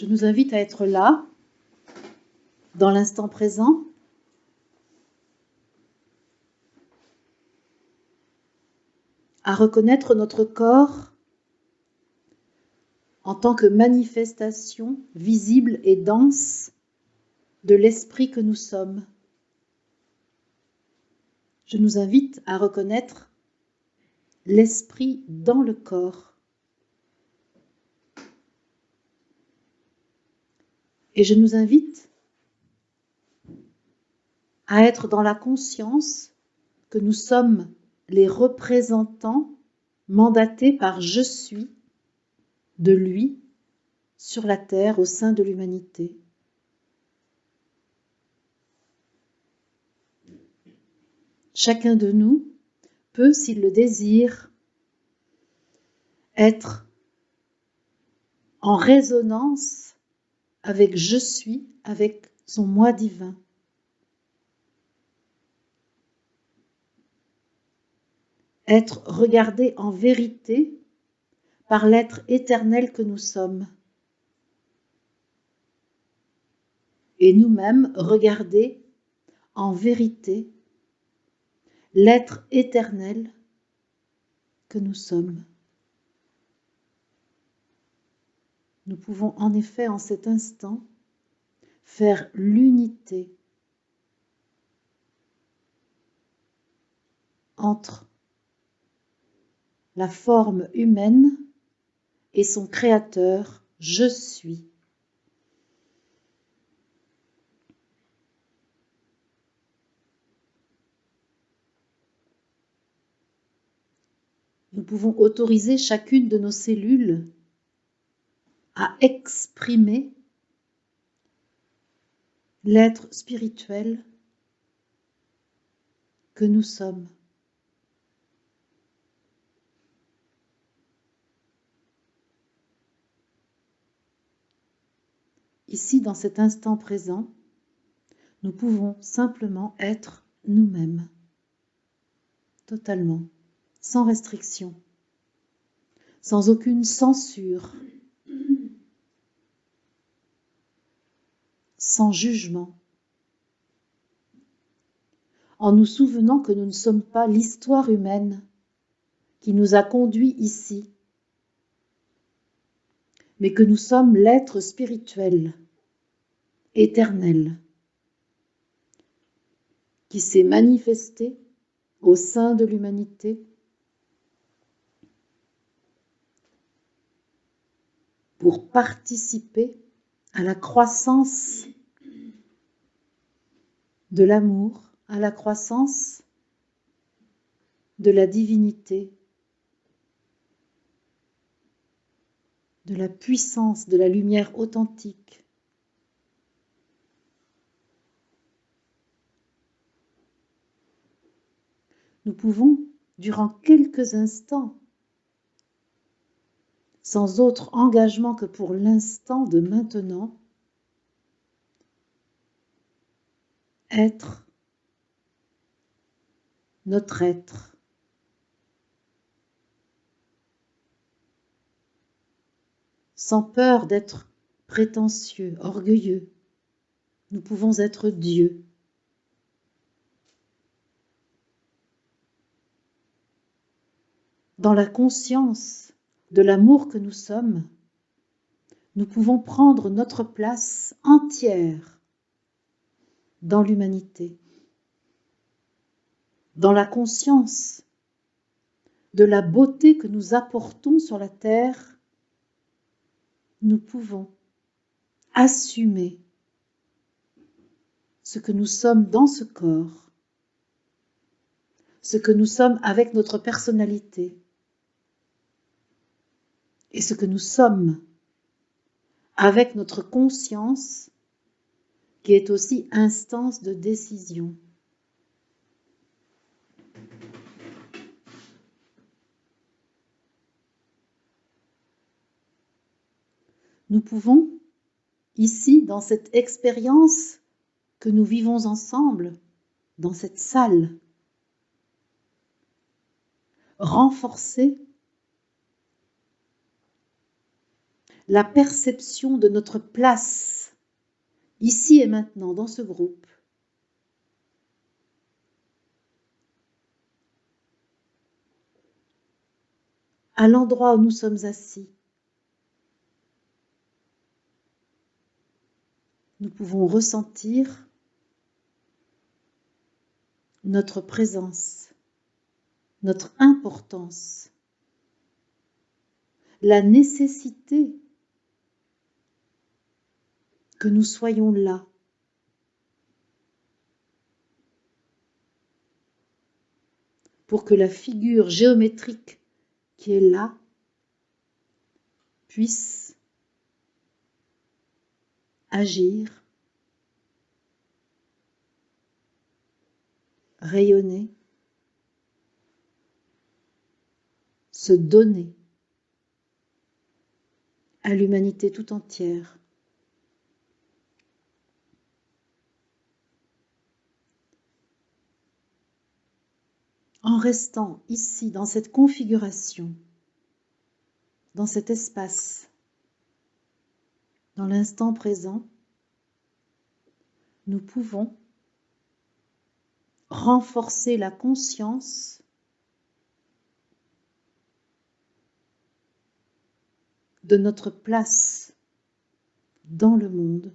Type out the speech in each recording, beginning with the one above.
Je nous invite à être là, dans l'instant présent, à reconnaître notre corps en tant que manifestation visible et dense de l'esprit que nous sommes. Je nous invite à reconnaître l'esprit dans le corps. Et je nous invite à être dans la conscience que nous sommes les représentants mandatés par je suis de lui sur la terre au sein de l'humanité. Chacun de nous peut, s'il le désire, être en résonance avec je suis, avec son moi divin. Être regardé en vérité par l'être éternel que nous sommes. Et nous-mêmes regarder en vérité l'être éternel que nous sommes. Nous pouvons en effet en cet instant faire l'unité entre la forme humaine et son créateur, je suis. Nous pouvons autoriser chacune de nos cellules à exprimer l'être spirituel que nous sommes. Ici, dans cet instant présent, nous pouvons simplement être nous-mêmes, totalement, sans restriction, sans aucune censure, sans jugement, en nous souvenant que nous ne sommes pas l'histoire humaine qui nous a conduits ici, mais que nous sommes l'être spirituel, éternel, qui s'est manifesté au sein de l'humanité pour participer à la croissance de l'amour, à la croissance de la divinité, de la puissance, de la lumière authentique. Nous pouvons, durant quelques instants, sans autre engagement que pour l'instant de maintenant, être notre être. Sans peur d'être prétentieux, orgueilleux, nous pouvons être Dieu. Dans la conscience de l'amour que nous sommes, nous pouvons prendre notre place entière dans l'humanité. Dans la conscience de la beauté que nous apportons sur la terre, nous pouvons assumer ce que nous sommes dans ce corps, ce que nous sommes avec notre personnalité et ce que nous sommes avec notre conscience qui est aussi instance de décision. Nous pouvons, ici, dans cette expérience que nous vivons ensemble, dans cette salle, renforcer la perception de notre place, ici et maintenant, dans ce groupe. À l'endroit où nous sommes assis, nous pouvons ressentir notre présence, notre importance, la nécessité que nous soyons là. Pour que la figure géométrique qui est là puisse agir, rayonner, se donner à l'humanité tout entière. En restant ici, dans cette configuration, dans cet espace, dans l'instant présent, nous pouvons renforcer la conscience de notre place dans le monde.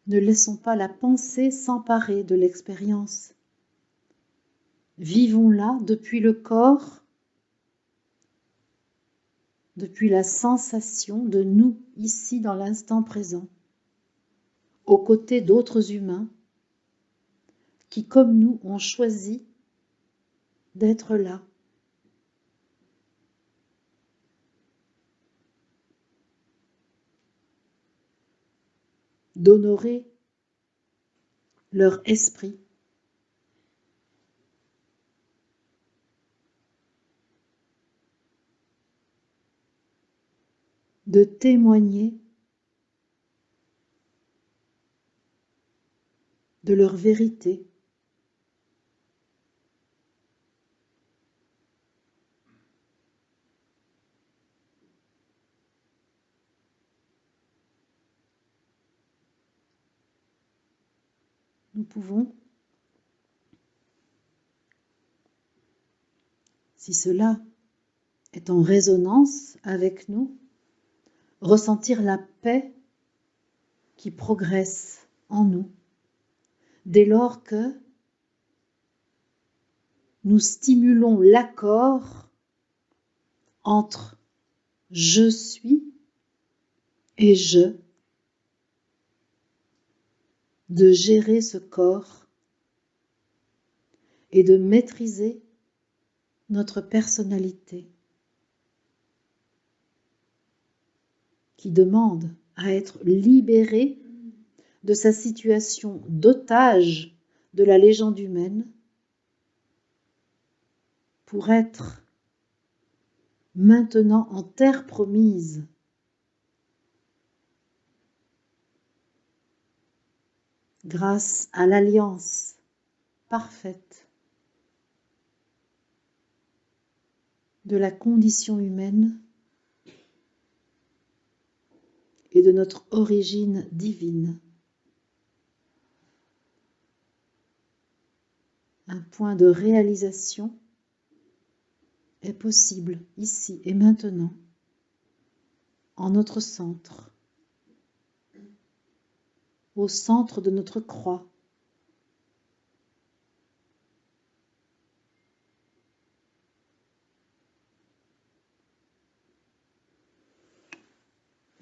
Ne laissons pas la pensée s'emparer de l'expérience. Vivons-la depuis le corps, depuis la sensation de nous ici dans l'instant présent, aux côtés d'autres humains qui, comme nous, ont choisi d'être là. D'honorer leur esprit, de témoigner de leur vérité. Nous pouvons, si cela est en résonance avec nous, ressentir la paix qui progresse en nous, dès lors que nous stimulons l'accord entre je suis et je, de gérer ce corps et de maîtriser notre personnalité qui demande à être libérée de sa situation d'otage de la légende humaine pour être maintenant en terre promise, grâce à l'alliance parfaite de la condition humaine et de notre origine divine. Un point de réalisation est possible ici et maintenant, en notre centre, au centre de notre croix.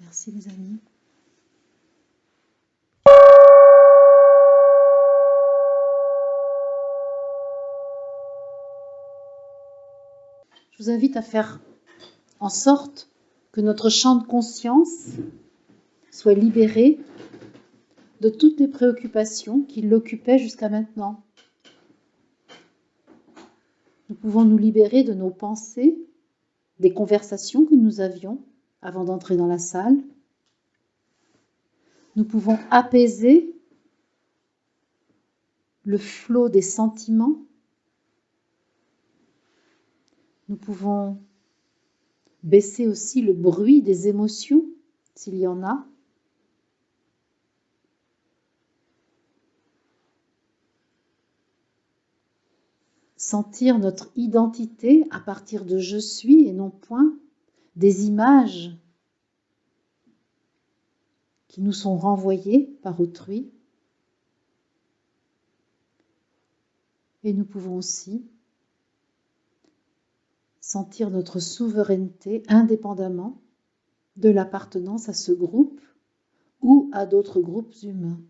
Merci les amis. Je vous invite à faire en sorte que notre champ de conscience soit libéré de toutes les préoccupations qui l'occupaient jusqu'à maintenant. Nous pouvons nous libérer de nos pensées, des conversations que nous avions avant d'entrer dans la salle. Nous pouvons apaiser le flot des sentiments Nous pouvons baisser aussi le bruit des émotions, s'il y en a. Sentir notre identité à partir de je suis et non point des images qui nous sont renvoyées par autrui. Et nous pouvons aussi sentir notre souveraineté indépendamment de l'appartenance à ce groupe ou à d'autres groupes humains.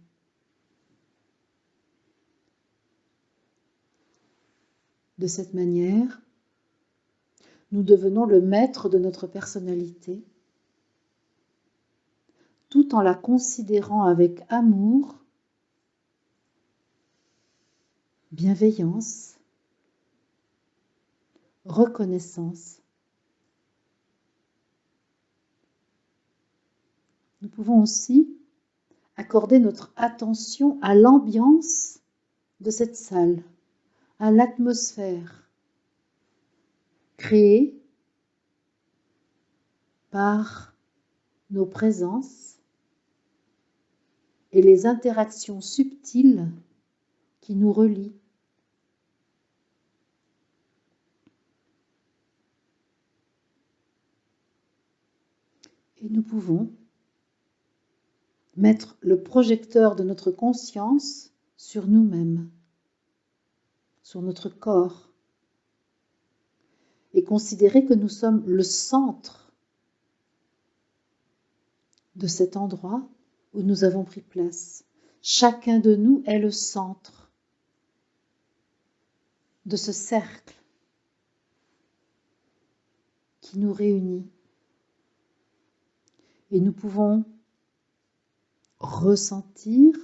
De cette manière, nous devenons le maître de notre personnalité, tout en la considérant avec amour, bienveillance, reconnaissance. Nous pouvons aussi accorder notre attention à l'ambiance de cette salle, à l'atmosphère créée par nos présences et les interactions subtiles qui nous relient. Et nous pouvons mettre le projecteur de notre conscience sur nous-mêmes, sur notre corps, et considérer que nous sommes le centre de cet endroit où nous avons pris place. Chacun de nous est le centre de ce cercle qui nous réunit. Et nous pouvons ressentir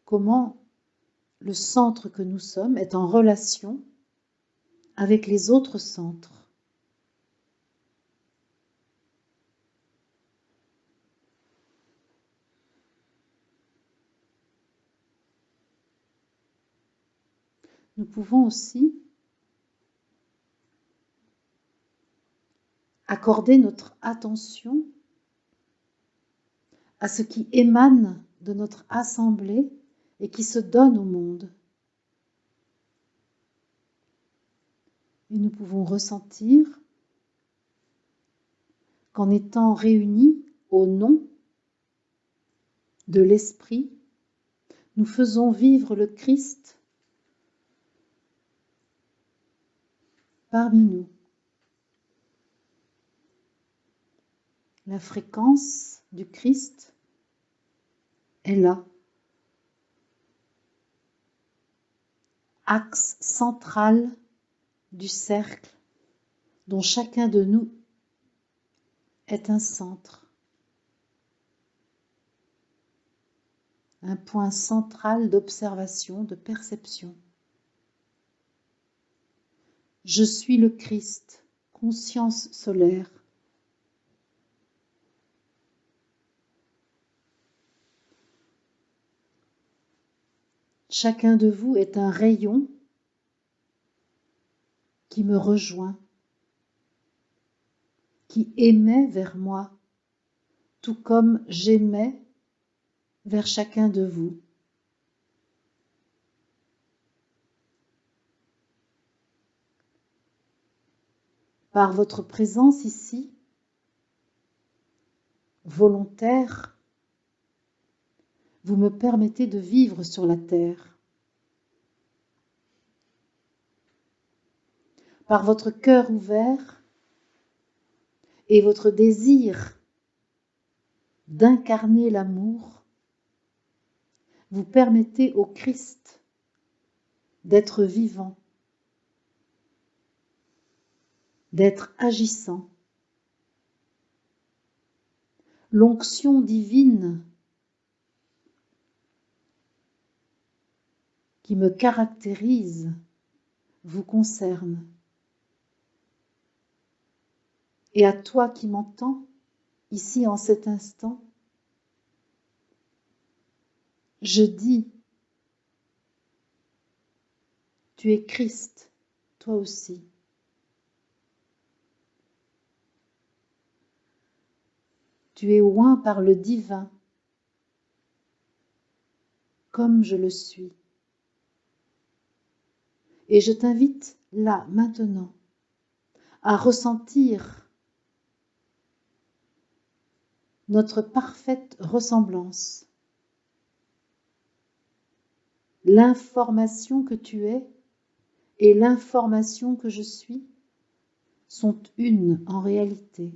comment le centre que nous sommes est en relation avec les autres centres. Nous pouvons aussi accorder notre attention à ce qui émane de notre assemblée et qui se donne au monde. Et nous pouvons ressentir qu'en étant réunis au nom de l'Esprit, nous faisons vivre le Christ parmi nous. La fréquence du Christ est là. Axe central du cercle dont chacun de nous est un centre. Un point central d'observation, de perception. Je suis le Christ, conscience solaire. Chacun de vous est un rayon qui me rejoint, qui émet vers moi, tout comme j'émets vers chacun de vous. Par votre présence ici, volontaire, vous me permettez de vivre sur la terre. Par votre cœur ouvert et votre désir d'incarner l'amour, vous permettez au Christ d'être vivant, d'être agissant. L'onction divine qui me caractérise vous concerne. Et à toi qui m'entends, ici en cet instant, je dis Tu es Christ, toi aussi. Tu es oint par le divin, comme je le suis. Et je t'invite là, maintenant, à ressentir notre parfaite ressemblance. L'information que tu es et l'information que je suis sont une en réalité.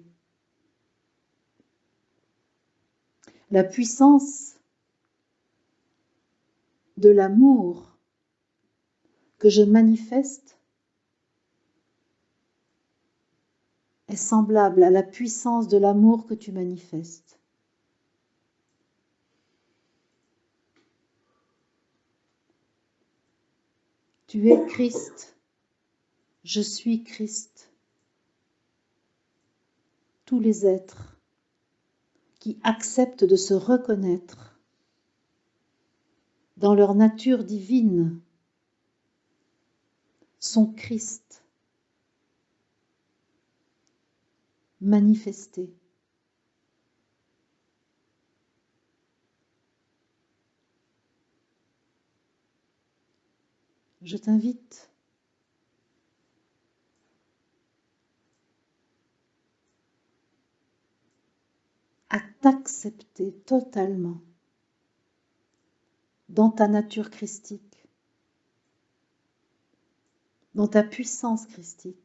La puissance de l'amour que je manifeste est semblable à la puissance de l'amour que tu manifestes. Tu es Christ, je suis Christ. Tous les êtres qui acceptent de se reconnaître dans leur nature divine sont Christ manifesté. Je t'invite à t'accepter totalement dans ta nature christique, dans ta puissance christique.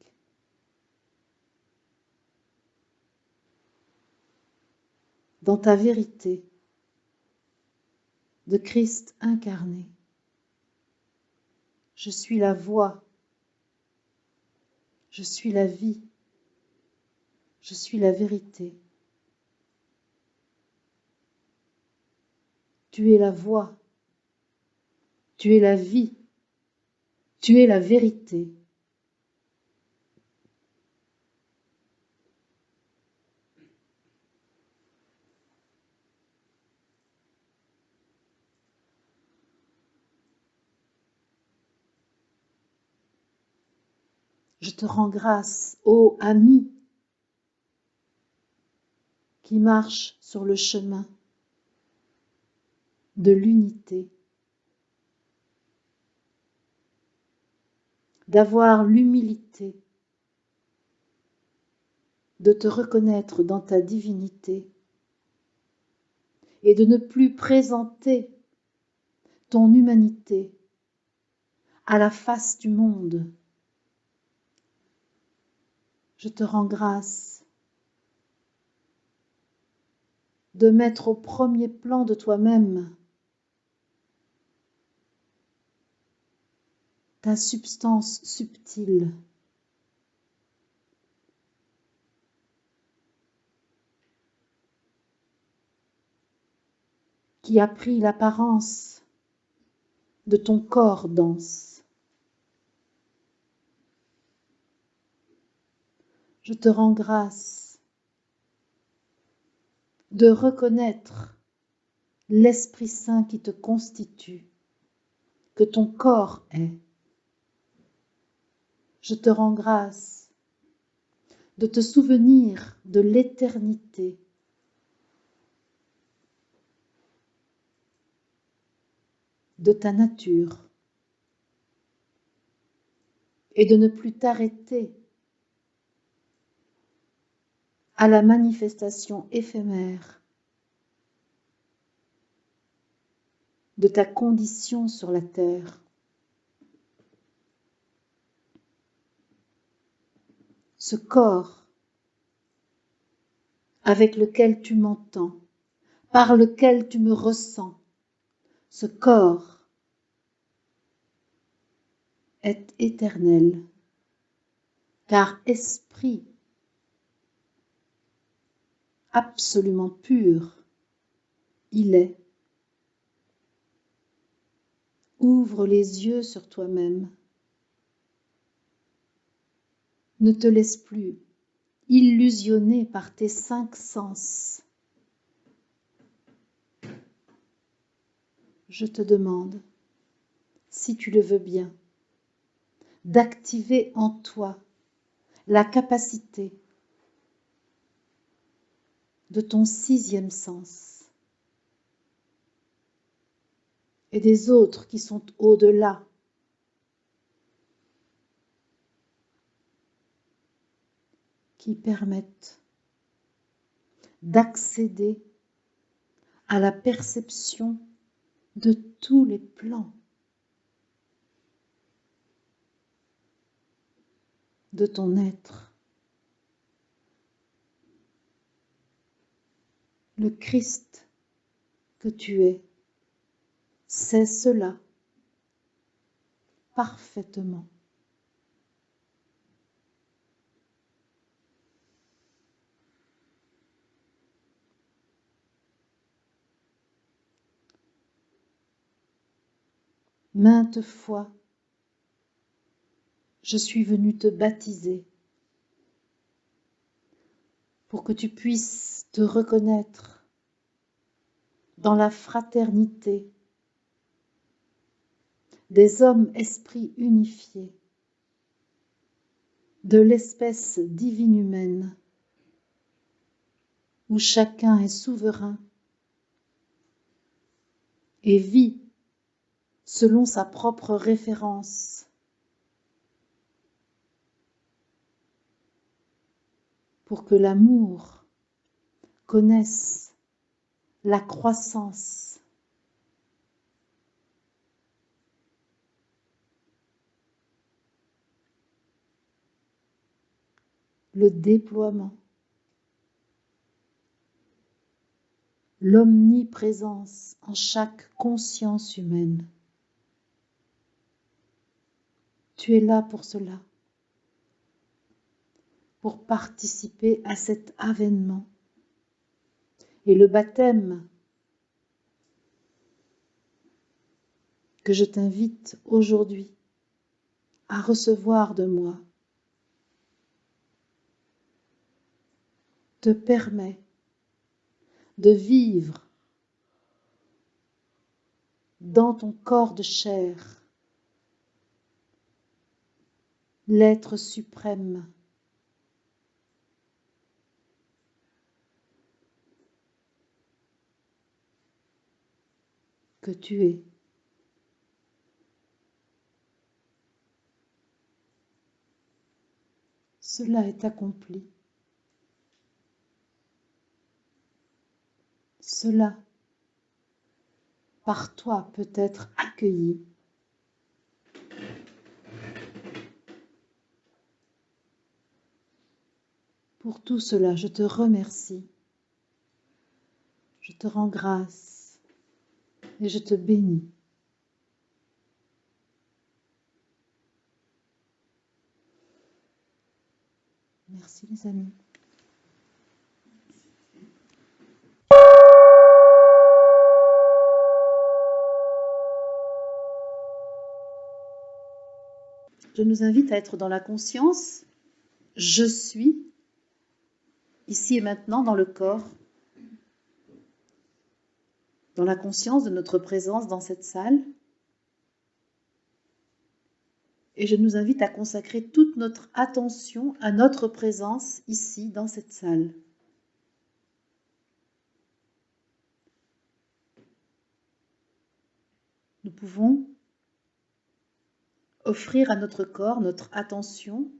Dans ta vérité de Christ incarné. Je suis la voie, je suis la vie, je suis la vérité. Tu es la voie, tu es la vie, tu es la vérité. Je te rends grâce, ô ami, qui marche sur le chemin de l'unité, d'avoir l'humilité de te reconnaître dans ta divinité et de ne plus présenter ton humanité à la face du monde. Je te rends grâce de mettre au premier plan de toi-même ta substance subtile, qui a pris l'apparence de ton corps dense. Je te rends grâce de reconnaître l'Esprit Saint qui te constitue, que ton corps est. Je te rends grâce de te souvenir de l'éternité, de ta nature, et de ne plus t'arrêter à la manifestation éphémère de ta condition sur la terre. Ce corps avec lequel tu m'entends, par lequel tu me ressens, ce corps est éternel, car esprit absolument pur, il est. Ouvre les yeux sur toi-même. Ne te laisse plus illusionner par tes 5 sens. Je te demande, si tu le veux bien, d'activer en toi la capacité de ton sixième sens et des autres qui sont au-delà, qui permettent d'accéder à la perception de tous les plans de ton être. Le Christ que tu es sait cela parfaitement. Maintes fois, je suis venue te baptiser pour que tu puisses te reconnaître dans la fraternité des hommes esprits unifiés, de l'espèce divine humaine, où chacun est souverain et vit selon sa propre référence, pour que l'amour connaisse la croissance, le déploiement, l'omniprésence en chaque conscience humaine. Tu es là pour cela, pour participer à cet avènement. Et le baptême que je t'invite aujourd'hui à recevoir de moi te permet de vivre dans ton corps de chair l'être suprême que tu es. Cela est accompli. Cela, par toi, peut être accueilli. Pour tout cela, je te remercie. Je te rends grâce et je te bénis. Merci les amis. Je nous invite à être dans la conscience. Je suis ici et maintenant dans le corps, dans la conscience de notre présence dans cette salle. Et je nous invite à consacrer toute notre attention à notre présence ici dans cette salle. Nous pouvons offrir à notre corps notre attention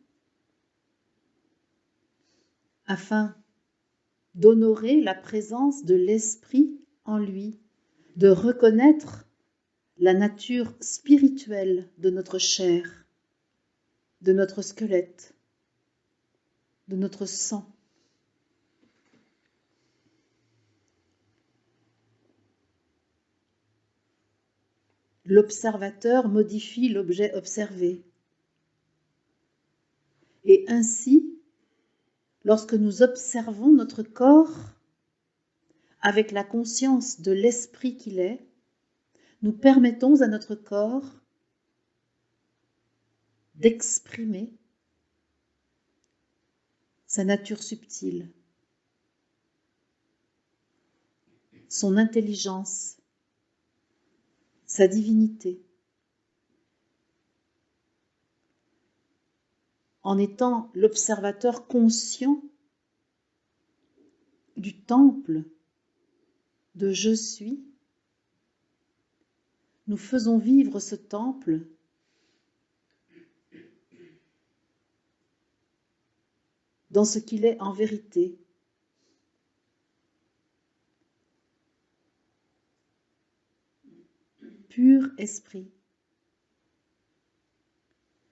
afin d'honorer la présence de l'esprit en lui, de reconnaître la nature spirituelle de notre chair, de notre squelette, de notre sang. L'observateur modifie l'objet observé. Et ainsi, lorsque nous observons notre corps avec la conscience de l'esprit qu'il est, nous permettons à notre corps d'exprimer sa nature subtile, son intelligence, sa divinité. en étant l'observateur conscient du temple de je suis, nous faisons vivre ce temple dans ce qu'il est en vérité. Pur esprit,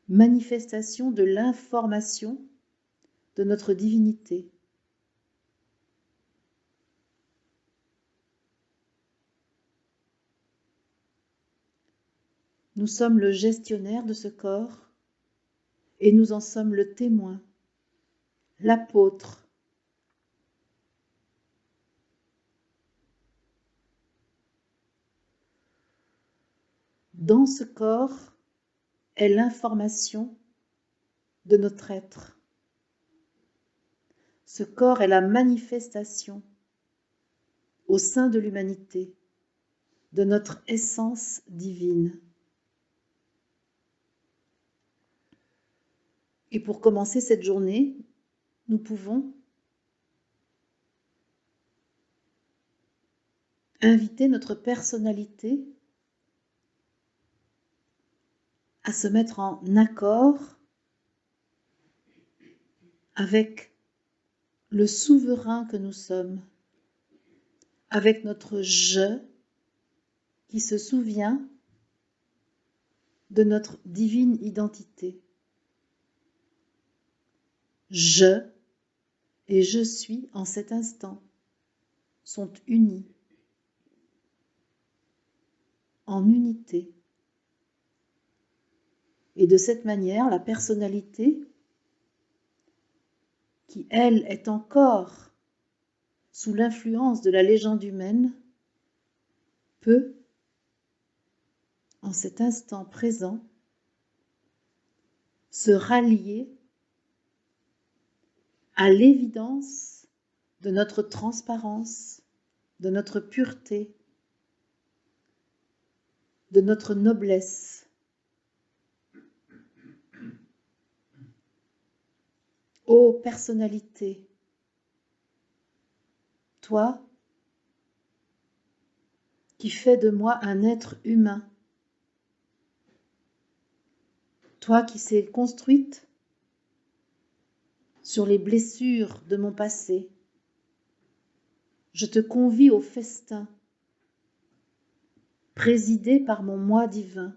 manifestation de l'information de notre divinité. Nous sommes le gestionnaire de ce corps et nous en sommes le témoin, l'apôtre. Dans ce corps est l'information de notre être. Ce corps est la manifestation au sein de l'humanité de notre essence divine. Et pour commencer cette journée, nous pouvons inviter notre personnalité à se mettre en accord avec le souverain que nous sommes, avec notre je qui se souvient de notre divine identité. Je et je suis en cet instant sont unis, en unité. Et de cette manière, la personnalité, qui elle est encore sous l'influence de la légende humaine, peut, en cet instant présent, se rallier à l'évidence de notre transparence, de notre pureté, de notre noblesse. Ô personnalité, toi qui fais de moi un être humain, toi qui s'es construite sur les blessures de mon passé, je te convie au festin présidé par mon moi divin.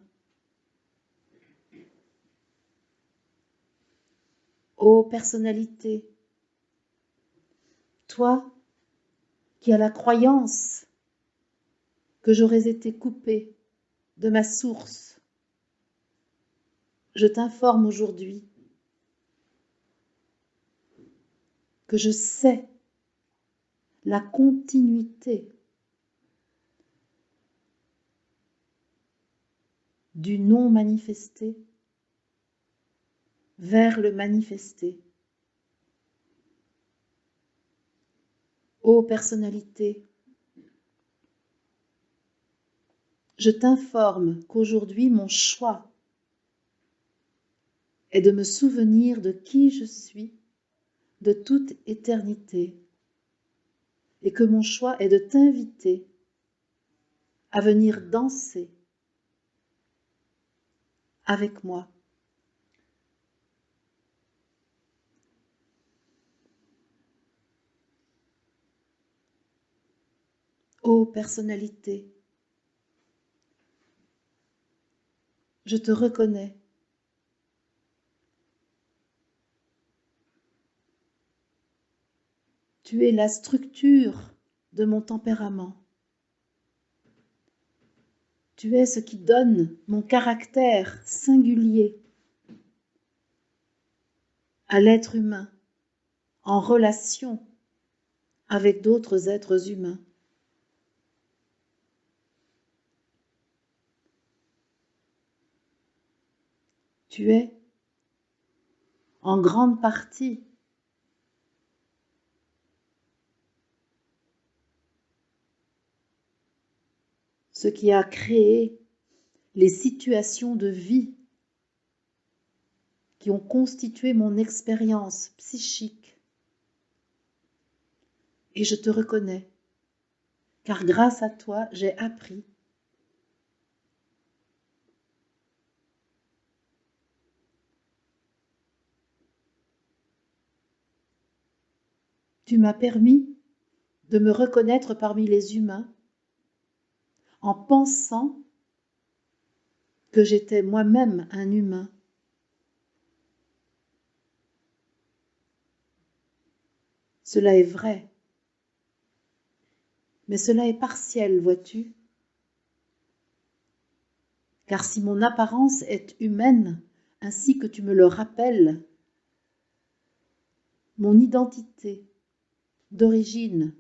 Ô personnalité, toi qui as la croyance que j'aurais été coupée de ma source, je t'informe aujourd'hui que je sais la continuité du non manifesté vers le manifesté. Ô personnalité, je t'informe qu'aujourd'hui mon choix est de me souvenir de qui je suis de toute éternité et que mon choix est de t'inviter à venir danser avec moi. Ô personnalité, je te reconnais. Tu es la structure de mon tempérament. Tu es ce qui donne mon caractère singulier à l'être humain en relation avec d'autres êtres humains. Tu es en grande partie ce qui a créé les situations de vie qui ont constitué mon expérience psychique. Et je te reconnais, car grâce à toi, j'ai appris. Tu m'as permis de me reconnaître parmi les humains en pensant que j'étais moi-même un humain. Cela est vrai, mais cela est partiel, vois-tu. Car si mon apparence est humaine, ainsi que tu me le rappelles, mon identité d'origine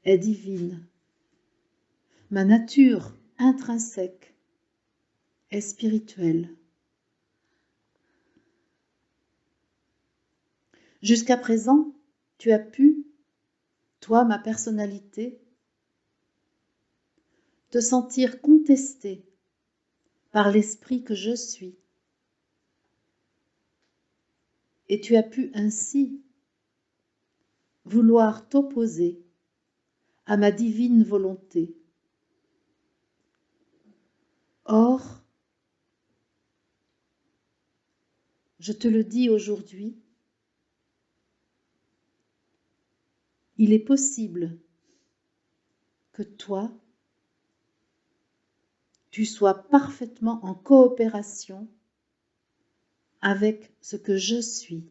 est divine. Ma nature intrinsèque est spirituelle. Jusqu'à présent, tu as pu, toi, ma personnalité, te sentir contesté par l'esprit que je suis. Et tu as pu ainsi vouloir t'opposer à ma divine volonté. Or, je te le dis aujourd'hui, il est possible que toi, tu sois parfaitement en coopération avec ce que je suis.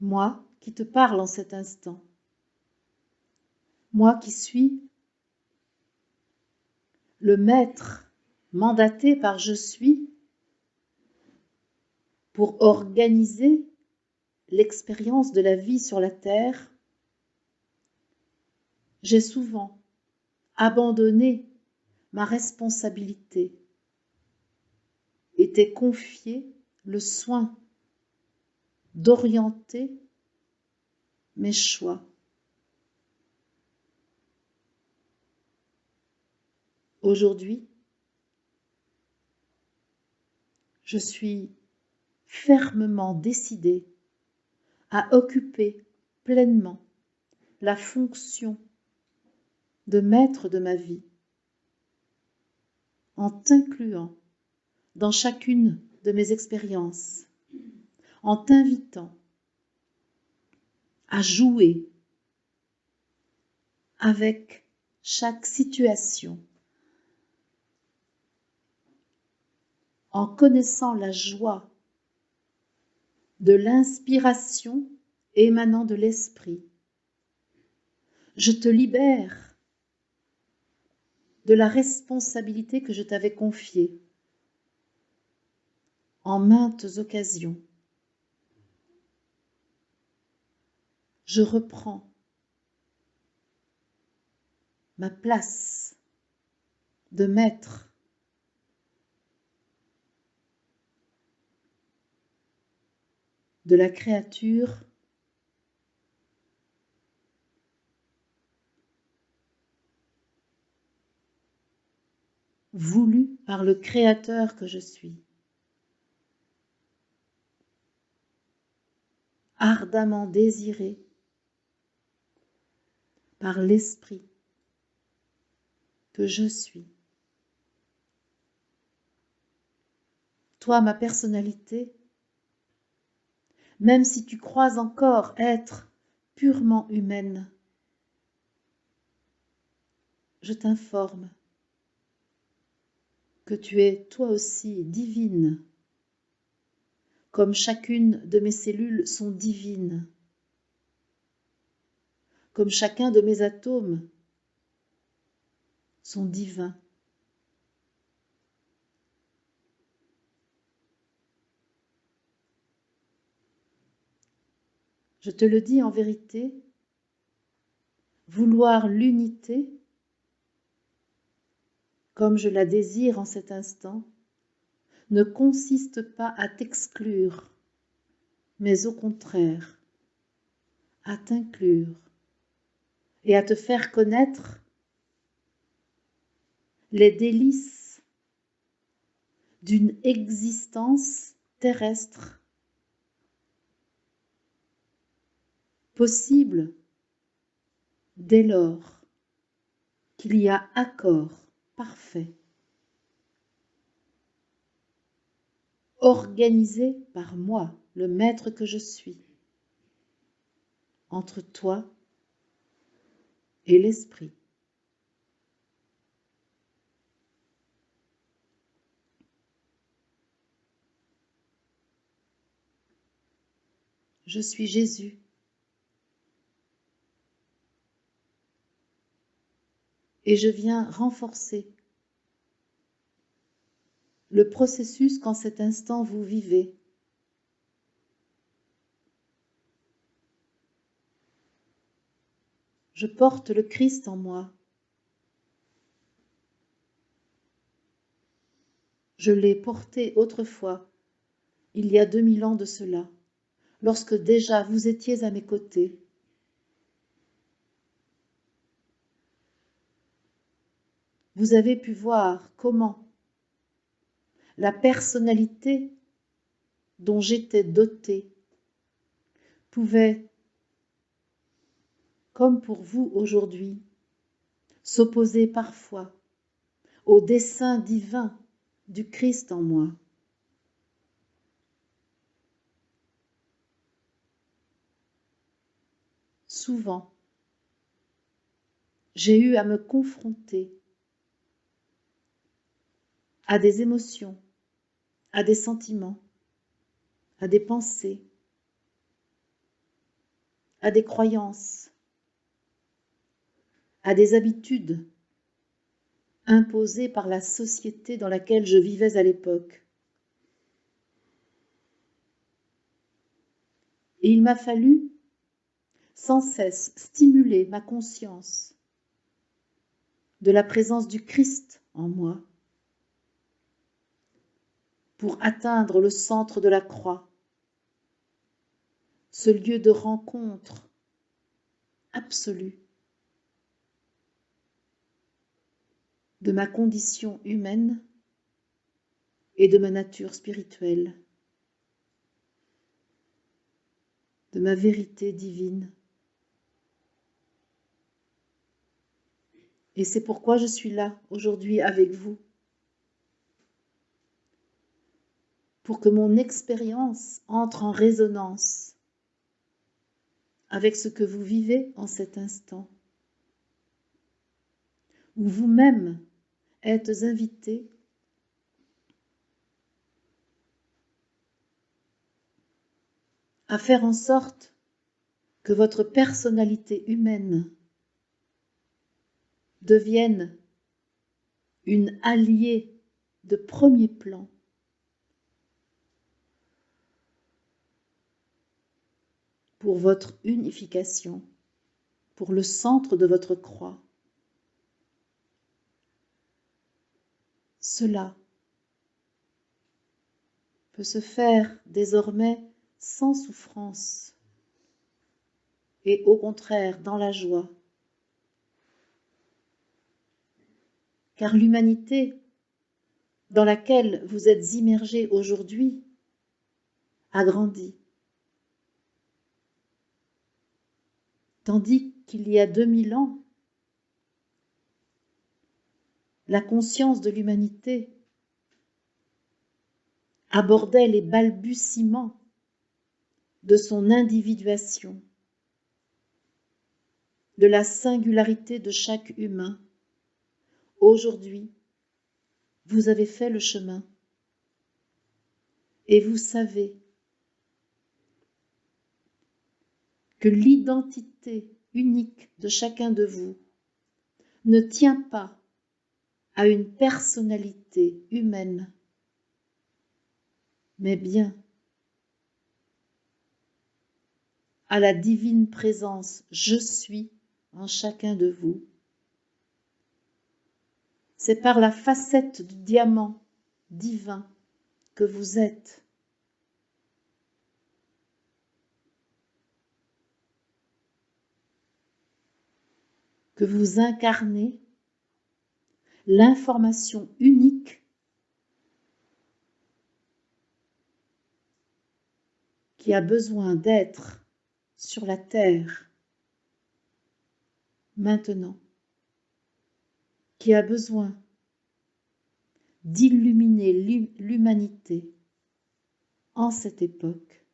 Moi qui te parle en cet instant, moi qui suis le maître mandaté par je suis pour organiser l'expérience de la vie sur la terre, j'ai souvent abandonné ma responsabilité et t'ai confié le soin d'orienter mes choix. Aujourd'hui, je suis fermement décidée à occuper pleinement la fonction de maître de ma vie, en t'incluant dans chacune de mes expériences, en t'invitant à jouer avec chaque situation, en connaissant la joie de l'inspiration émanant de l'esprit. Je te libère de la responsabilité que je t'avais confiée en maintes occasions. Je reprends ma place de maître de la créature voulue par le Créateur que je suis, ardemment désirée par l'esprit que je suis. Toi, ma personnalité, même si tu crois encore être purement humaine, je t'informe que tu es toi aussi divine, comme chacune de mes cellules sont divines, comme chacun de mes atomes sont divins. Je te le dis en vérité, vouloir l'unité, comme je la désire en cet instant, ne consiste pas à t'exclure, mais au contraire, à t'inclure et à te faire connaître les délices d'une existence terrestre possible dès lors qu'il y a accord parfait, organisé par moi, le maître que je suis, entre toi et l'esprit. Je suis Jésus. Et je viens renforcer le processus qu'en cet instant vous vivez. Je porte le Christ en moi. Je l'ai porté autrefois, il y a 2000 ans de cela, lorsque déjà vous étiez à mes côtés. Vous avez pu voir comment la personnalité dont j'étais dotée pouvait, comme pour vous aujourd'hui, s'opposer parfois au dessein divin du Christ en moi. Souvent, j'ai eu à me confronter à des émotions, à des sentiments, à des pensées, à des croyances, à des habitudes imposées par la société dans laquelle je vivais à l'époque. Et il m'a fallu sans cesse stimuler ma conscience de la présence du Christ en moi pour atteindre le centre de la croix, ce lieu de rencontre absolue de ma condition humaine et de ma nature spirituelle, de ma vérité divine. Et c'est pourquoi je suis là aujourd'hui avec vous, pour que mon expérience entre en résonance avec ce que vous vivez en cet instant, où vous-même êtes invité à faire en sorte que votre personnalité humaine devienne une alliée de premier plan pour votre unification, pour le centre de votre croix. Cela peut se faire désormais sans souffrance et au contraire dans la joie. Car l'humanité dans laquelle vous êtes immergés aujourd'hui a grandi. Tandis qu'il y a 2000 ans, la conscience de l'humanité abordait les balbutiements de son individuation, de la singularité de chaque humain. Aujourd'hui, vous avez fait le chemin et vous savez que l'identité unique de chacun de vous ne tient pas à une personnalité humaine, mais bien à la divine présence « Je suis » en chacun de vous. C'est par la facette du diamant divin que vous êtes que vous incarnez l'information unique qui a besoin d'être sur la terre maintenant, qui a besoin d'illuminer l'humanité en cette époque.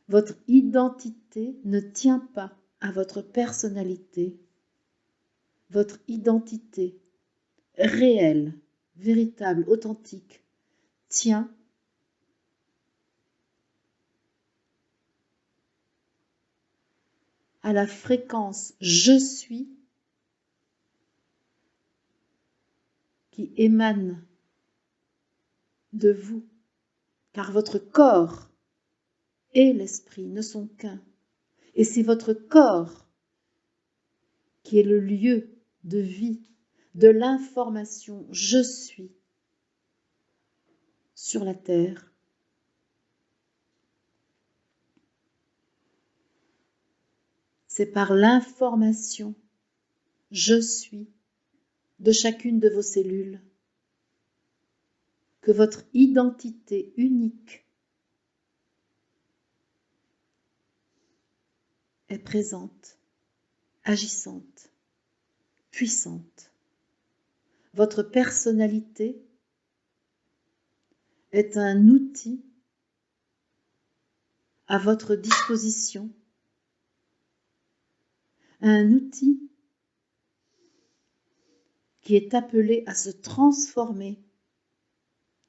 Votre identité ne tient pas à votre personnalité. Votre identité réelle, véritable, authentique, tient à la fréquence « je suis » qui émane de vous, car votre corps et l'esprit ne sont qu'un. Et c'est votre corps qui est le lieu de vie, de l'information « je suis » sur la terre. C'est par l'information « je suis » de chacune de vos cellules que votre identité unique est présente, agissante, puissante. Votre personnalité est un outil à votre disposition, un outil qui est appelé à se transformer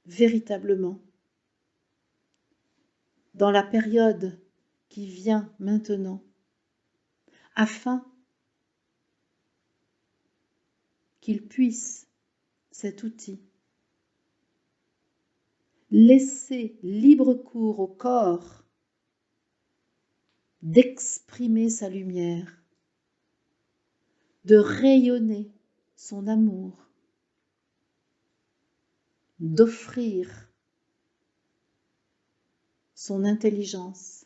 véritablement dans la période qui vient maintenant, afin qu'il puisse, cet outil, laisser libre cours au corps d'exprimer sa lumière, de rayonner son amour, d'offrir son intelligence.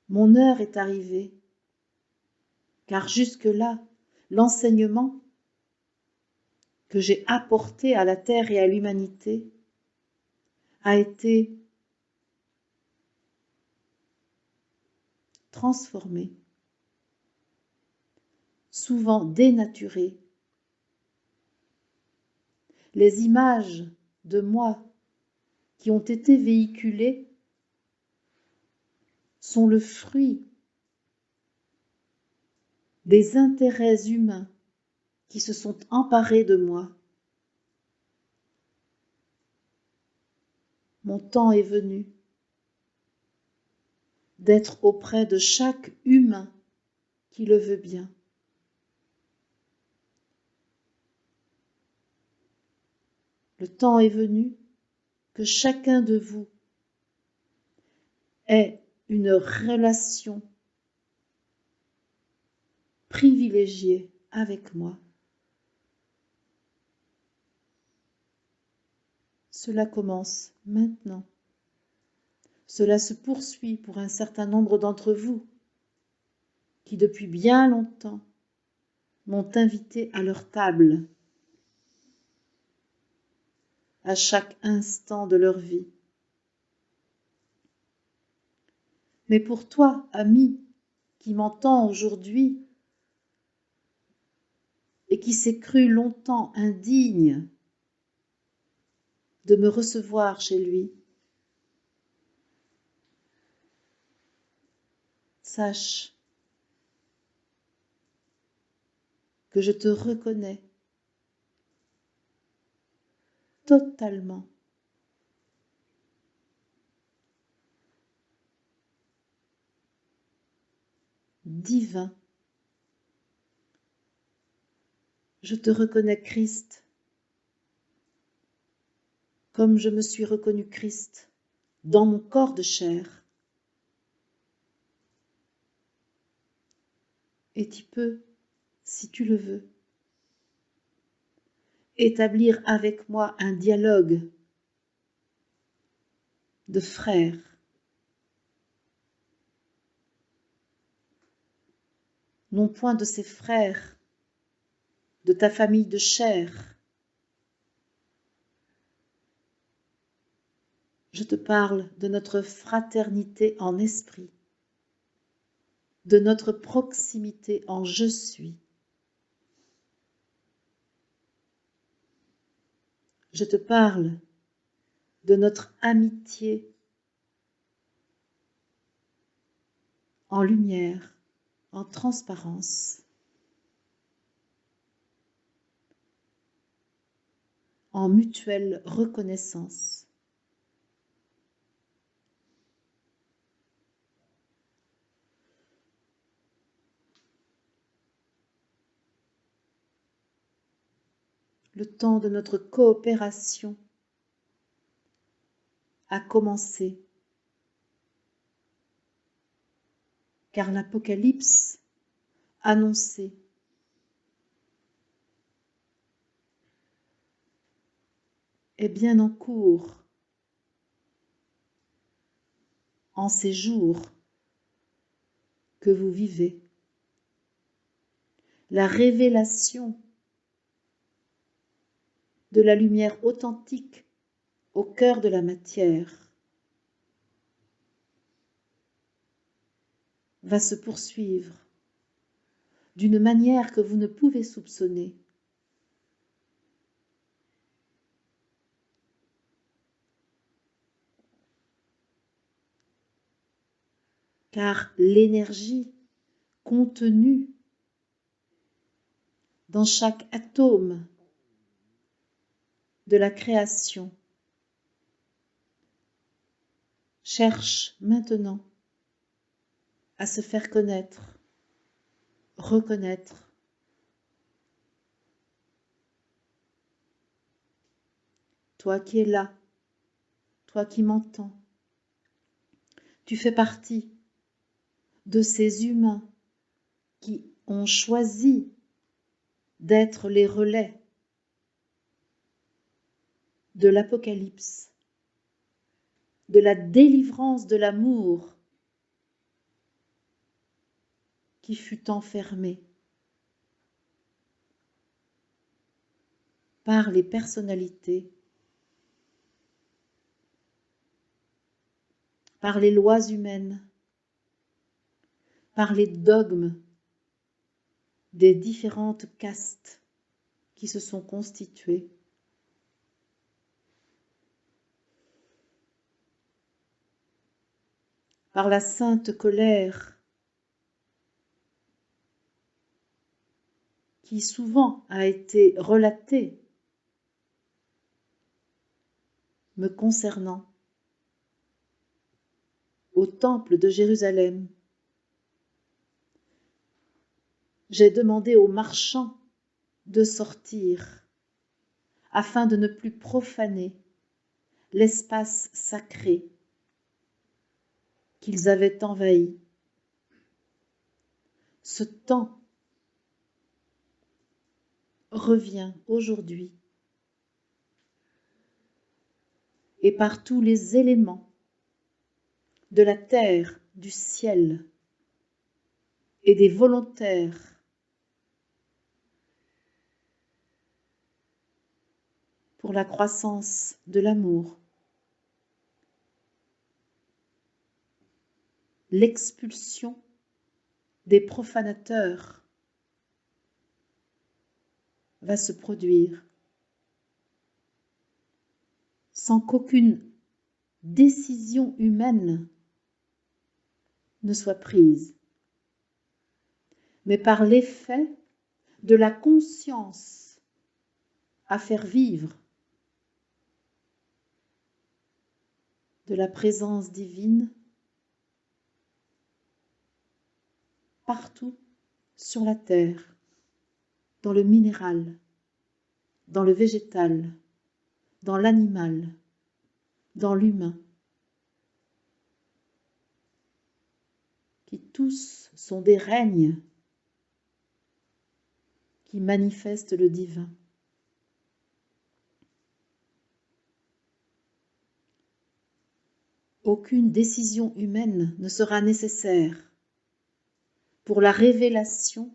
Mon heure est arrivée, car jusque-là, l'enseignement que j'ai apporté à la terre et à l'humanité a été transformé, souvent dénaturé. Les images de moi qui ont été véhiculées sont le fruit des intérêts humains qui se sont emparés de moi. Mon temps est venu d'être auprès de chaque humain qui le veut bien. Le temps est venu que chacun de vous ait une relation privilégiée avec moi. Cela commence maintenant. Cela se poursuit pour un certain nombre d'entre vous qui depuis bien longtemps m'ont invité à leur table à chaque instant de leur vie. Mais pour toi, ami, qui m'entend aujourd'hui et qui s'est cru longtemps indigne de me recevoir chez lui, sache que je te reconnais totalement. Divin. Je te reconnais Christ, comme je me suis reconnu Christ dans mon corps de chair. Et tu peux, si tu le veux, établir avec moi un dialogue de frères. Non point de ces frères de ta famille de chair. Je te parle de notre fraternité en esprit, de notre proximité en je suis. Je te parle de notre amitié en lumière, en transparence, en mutuelle reconnaissance. Le temps de notre coopération a commencé, car l'Apocalypse annoncé est bien en cours en ces jours que vous vivez. La révélation de la lumière authentique au cœur de la matière va se poursuivre d'une manière que vous ne pouvez soupçonner. Car l'énergie contenue dans chaque atome de la création cherche maintenant à se faire connaître, reconnaître. Toi qui es là, toi qui m'entends, tu fais partie de ces humains qui ont choisi d'être les relais de l'Apocalypse, de la délivrance de l'amour qui fut enfermé par les personnalités, par les lois humaines, par les dogmes des différentes castes qui se sont constituées. Par la sainte colère qui souvent a été relatée me concernant au temple de Jérusalem. J'ai demandé aux marchands de sortir afin de ne plus profaner l'espace sacré qu'ils avaient envahi. Ce temps revient aujourd'hui et par tous les éléments de la terre, du ciel et des volontaires pour la croissance de l'amour, l'expulsion des profanateurs va se produire sans qu'aucune décision humaine ne soit prise, mais par l'effet de la conscience à faire vivre de la présence divine partout sur la terre, dans le minéral, dans le végétal, dans l'animal, dans l'humain, qui tous sont des règnes qui manifestent le divin. Aucune décision humaine ne sera nécessaire pour la révélation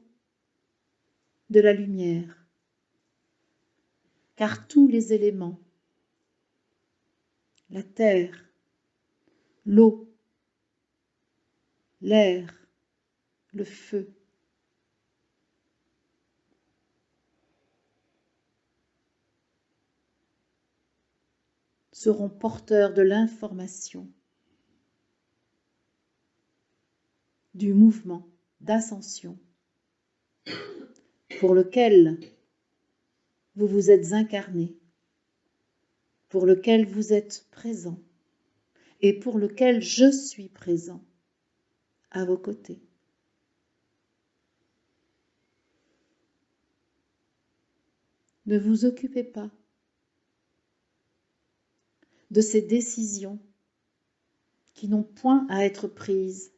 de la lumière. car tous les éléments, la terre, l'eau, l'air, le feu, seront porteurs de l'information, du mouvement d'ascension pour lequel vous vous êtes incarné, pour lequel vous êtes présent et pour lequel je suis présent à vos côtés. Ne vous occupez pas de ces décisions qui n'ont point à être prises.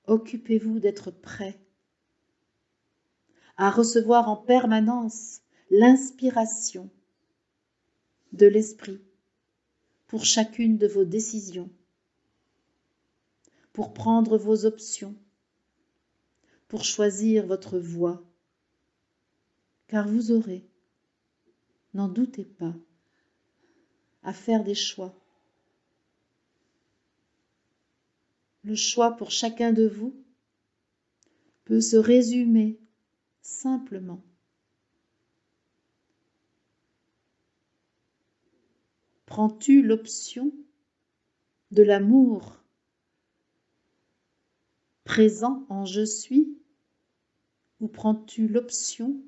Occupez-vous d'être prêt à recevoir en permanence l'inspiration de l'esprit pour chacune de vos décisions, pour prendre vos options, pour choisir votre voie, car vous aurez, n'en doutez pas, à faire des choix. Le choix pour chacun de vous peut se résumer simplement. Prends-tu l'option de l'amour présent en je suis ou prends-tu l'option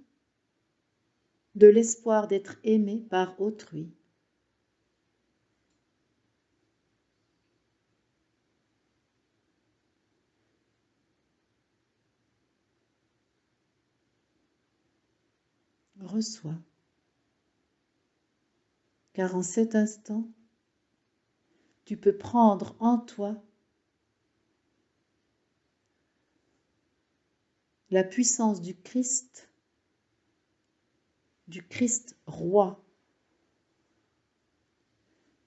de l'espoir d'être aimé par autrui? Reçois. Car en cet instant, tu peux prendre en toi la puissance du Christ roi.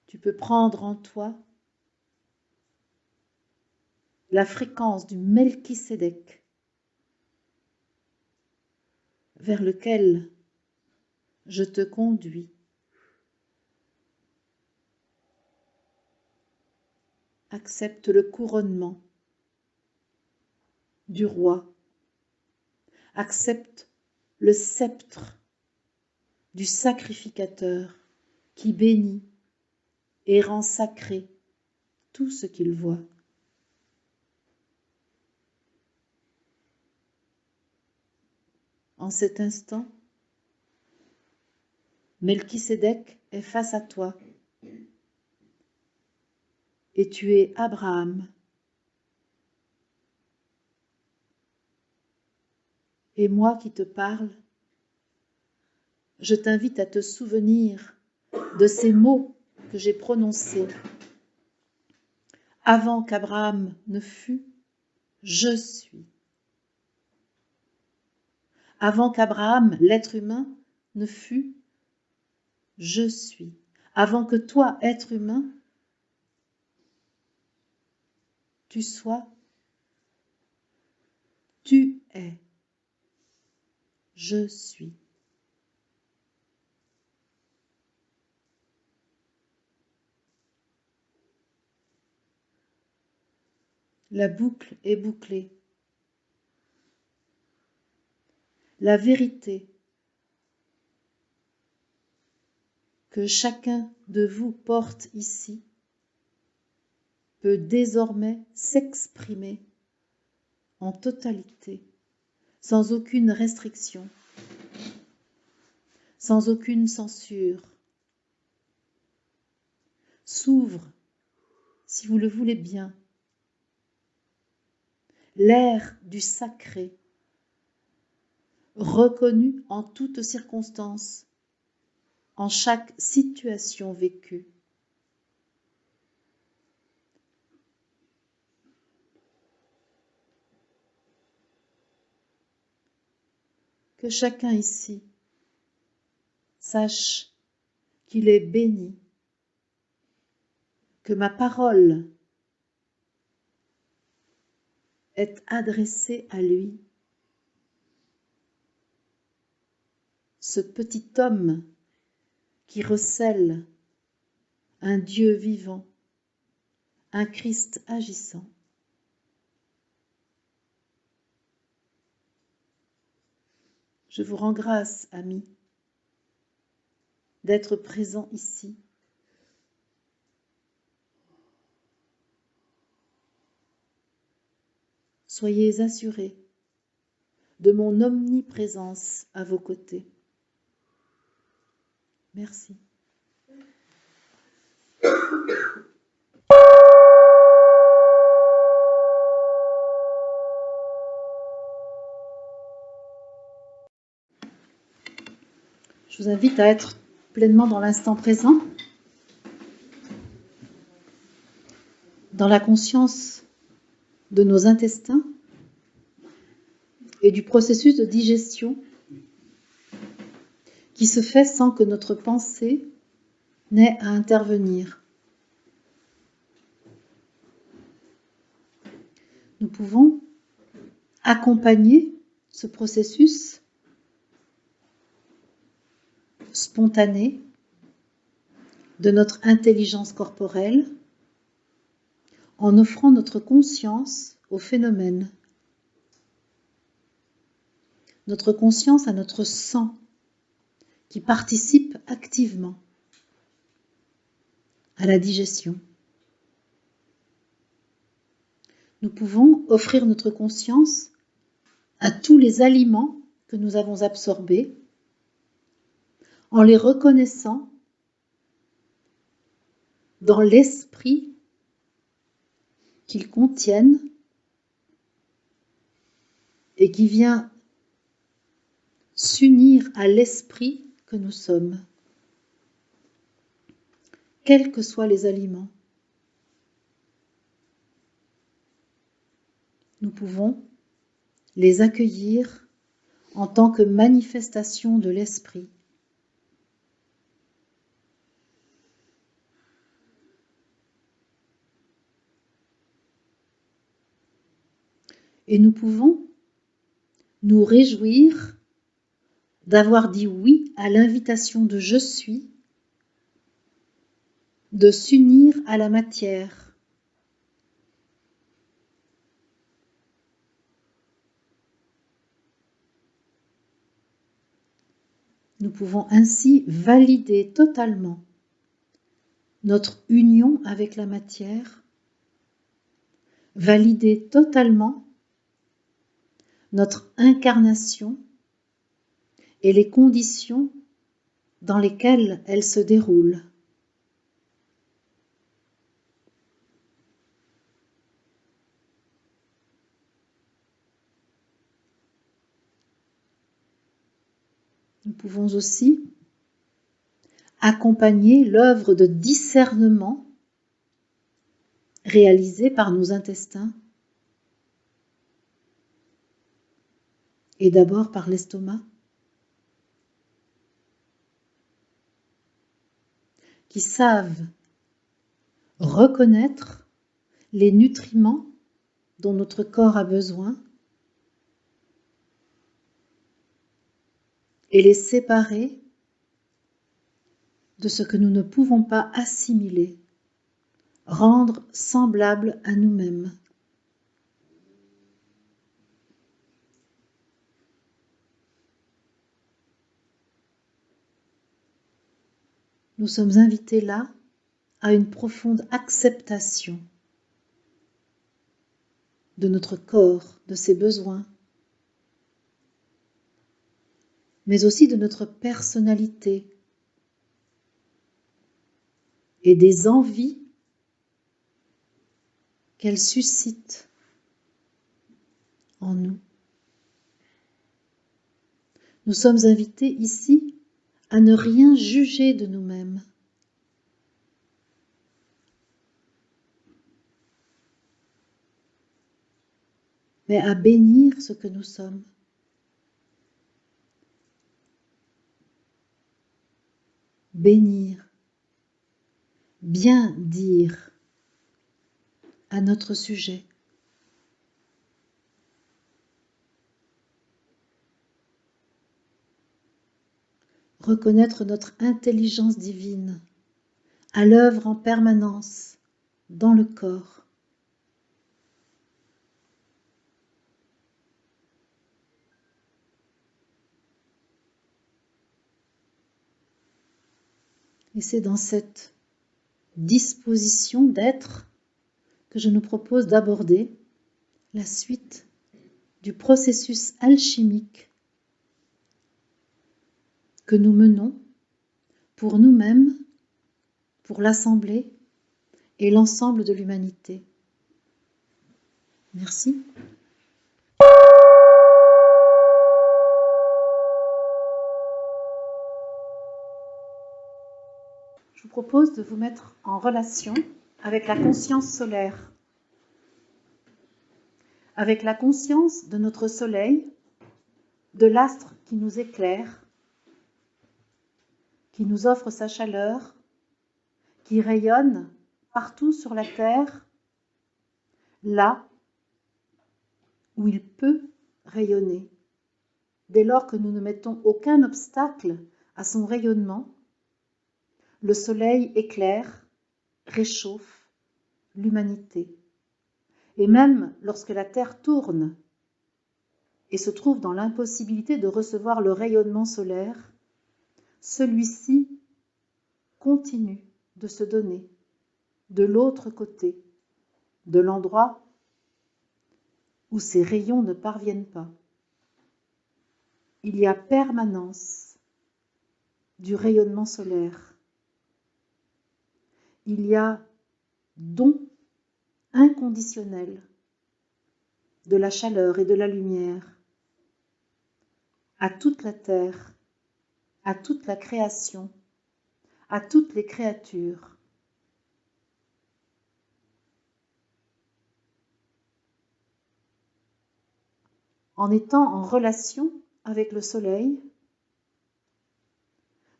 Tu peux prendre en toi la fréquence du Melchisédek vers lequel je te conduis. Accepte le couronnement du roi. Accepte le sceptre du sacrificateur qui bénit et rend sacré tout ce qu'il voit. En cet instant, Melchisédek est face à toi et tu es Abraham. Et moi qui te parle, je t'invite à te souvenir de ces mots que j'ai prononcés. Avant qu'Abraham ne fût, je suis. Avant qu'Abraham, l'être humain, ne fût, je suis. Avant que toi, être humain, tu sois, tu es. Je suis. La boucle est bouclée. La vérité que chacun de vous porte ici peut désormais s'exprimer en totalité, sans aucune restriction, sans aucune censure. S'ouvre, si vous le voulez bien, l'air du sacré, reconnu en toutes circonstances, en chaque situation vécue. Que chacun ici sache qu'il est béni, que ma parole est adressée à lui ce petit homme qui recèle un Dieu vivant, un Christ agissant. Je vous rends grâce, amis, d'être présents ici. Soyez assurés de mon omniprésence à vos côtés. Merci. Je vous invite à être pleinement dans l'instant présent, dans la conscience de nos intestins et du processus de digestion qui se fait sans que notre pensée n'ait à intervenir. Nous pouvons accompagner ce processus spontané de notre intelligence corporelle en offrant notre conscience au phénomène, notre conscience à notre sang qui participe activement à la digestion. Nous pouvons offrir notre conscience à tous les aliments que nous avons absorbés en les reconnaissant dans l'esprit qu'ils contiennent et qui vient s'unir à l'esprit que nous sommes, quels que soient les aliments. Nous pouvons les accueillir en tant que manifestation de l'esprit. Et nous pouvons nous réjouir d'avoir dit oui à l'invitation de je suis, de s'unir à la matière. Nous pouvons ainsi valider totalement notre union avec la matière, valider totalement notre incarnation et les conditions dans lesquelles elle se déroule. Nous pouvons aussi accompagner l'œuvre de discernement réalisée par nos intestins et d'abord par l'estomac, qui savent reconnaître les nutriments dont notre corps a besoin et les séparer de ce que nous ne pouvons pas assimiler, rendre semblable à nous-mêmes. Nous sommes invités là à une profonde acceptation de notre corps, de ses besoins, mais aussi de notre personnalité et des envies qu'elle suscite en nous. Nous sommes invités ici à ne rien juger de nous-mêmes. Mais à bénir ce que nous sommes. Bénir, bien dire à notre sujet. reconnaître notre intelligence divine à l'œuvre en permanence dans le corps. Et c'est dans cette disposition d'être que je nous propose d'aborder la suite du processus alchimique que nous menons pour nous-mêmes, pour l'Assemblée et l'ensemble de l'humanité. Merci. Je vous propose de vous mettre en relation avec la conscience solaire, avec la conscience de notre soleil, de l'astre qui nous éclaire, qui nous offre sa chaleur, qui rayonne partout sur la terre, là où il peut rayonner, dès lors que nous ne mettons aucun obstacle à son rayonnement. Le soleil éclaire, réchauffe l'humanité. Et même lorsque la Terre tourne et se trouve dans l'impossibilité de recevoir le rayonnement solaire, celui-ci continue de se donner de l'autre côté, de l'endroit où ces rayons ne parviennent pas. Il y a permanence du rayonnement solaire. Il y a don inconditionnel de la chaleur et de la lumière à toute la terre, à toute la création, à toutes les créatures. En étant en relation avec le soleil,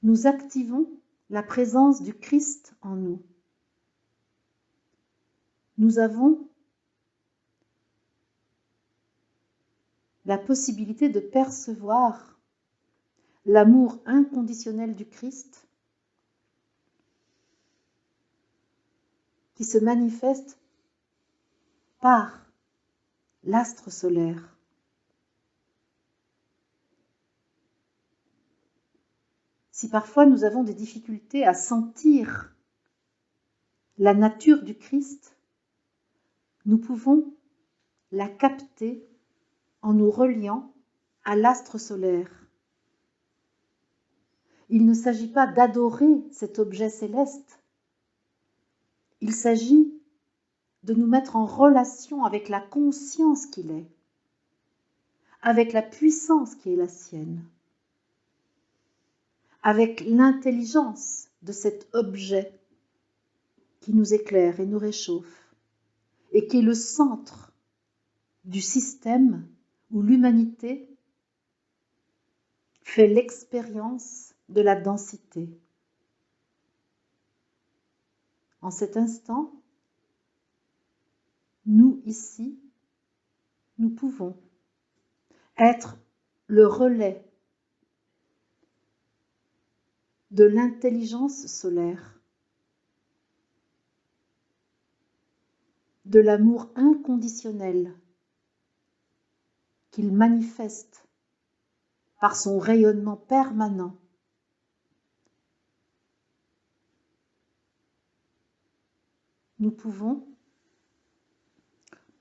nous activons la présence du Christ en nous. Nous avons la possibilité de percevoir l'amour inconditionnel du Christ qui se manifeste par l'astre solaire. Si parfois nous avons des difficultés à sentir la nature du Christ, nous pouvons la capter en nous reliant à l'astre solaire. Il ne s'agit pas d'adorer cet objet céleste, il s'agit de nous mettre en relation avec la conscience qu'il est, avec la puissance qui est la sienne, avec l'intelligence de cet objet qui nous éclaire et nous réchauffe, et qui est le centre du système où l'humanité fait l'expérience de la densité. En cet instant, nous ici, nous pouvons être le relais de l'intelligence solaire, de l'amour inconditionnel qu'il manifeste par son rayonnement permanent. Nous pouvons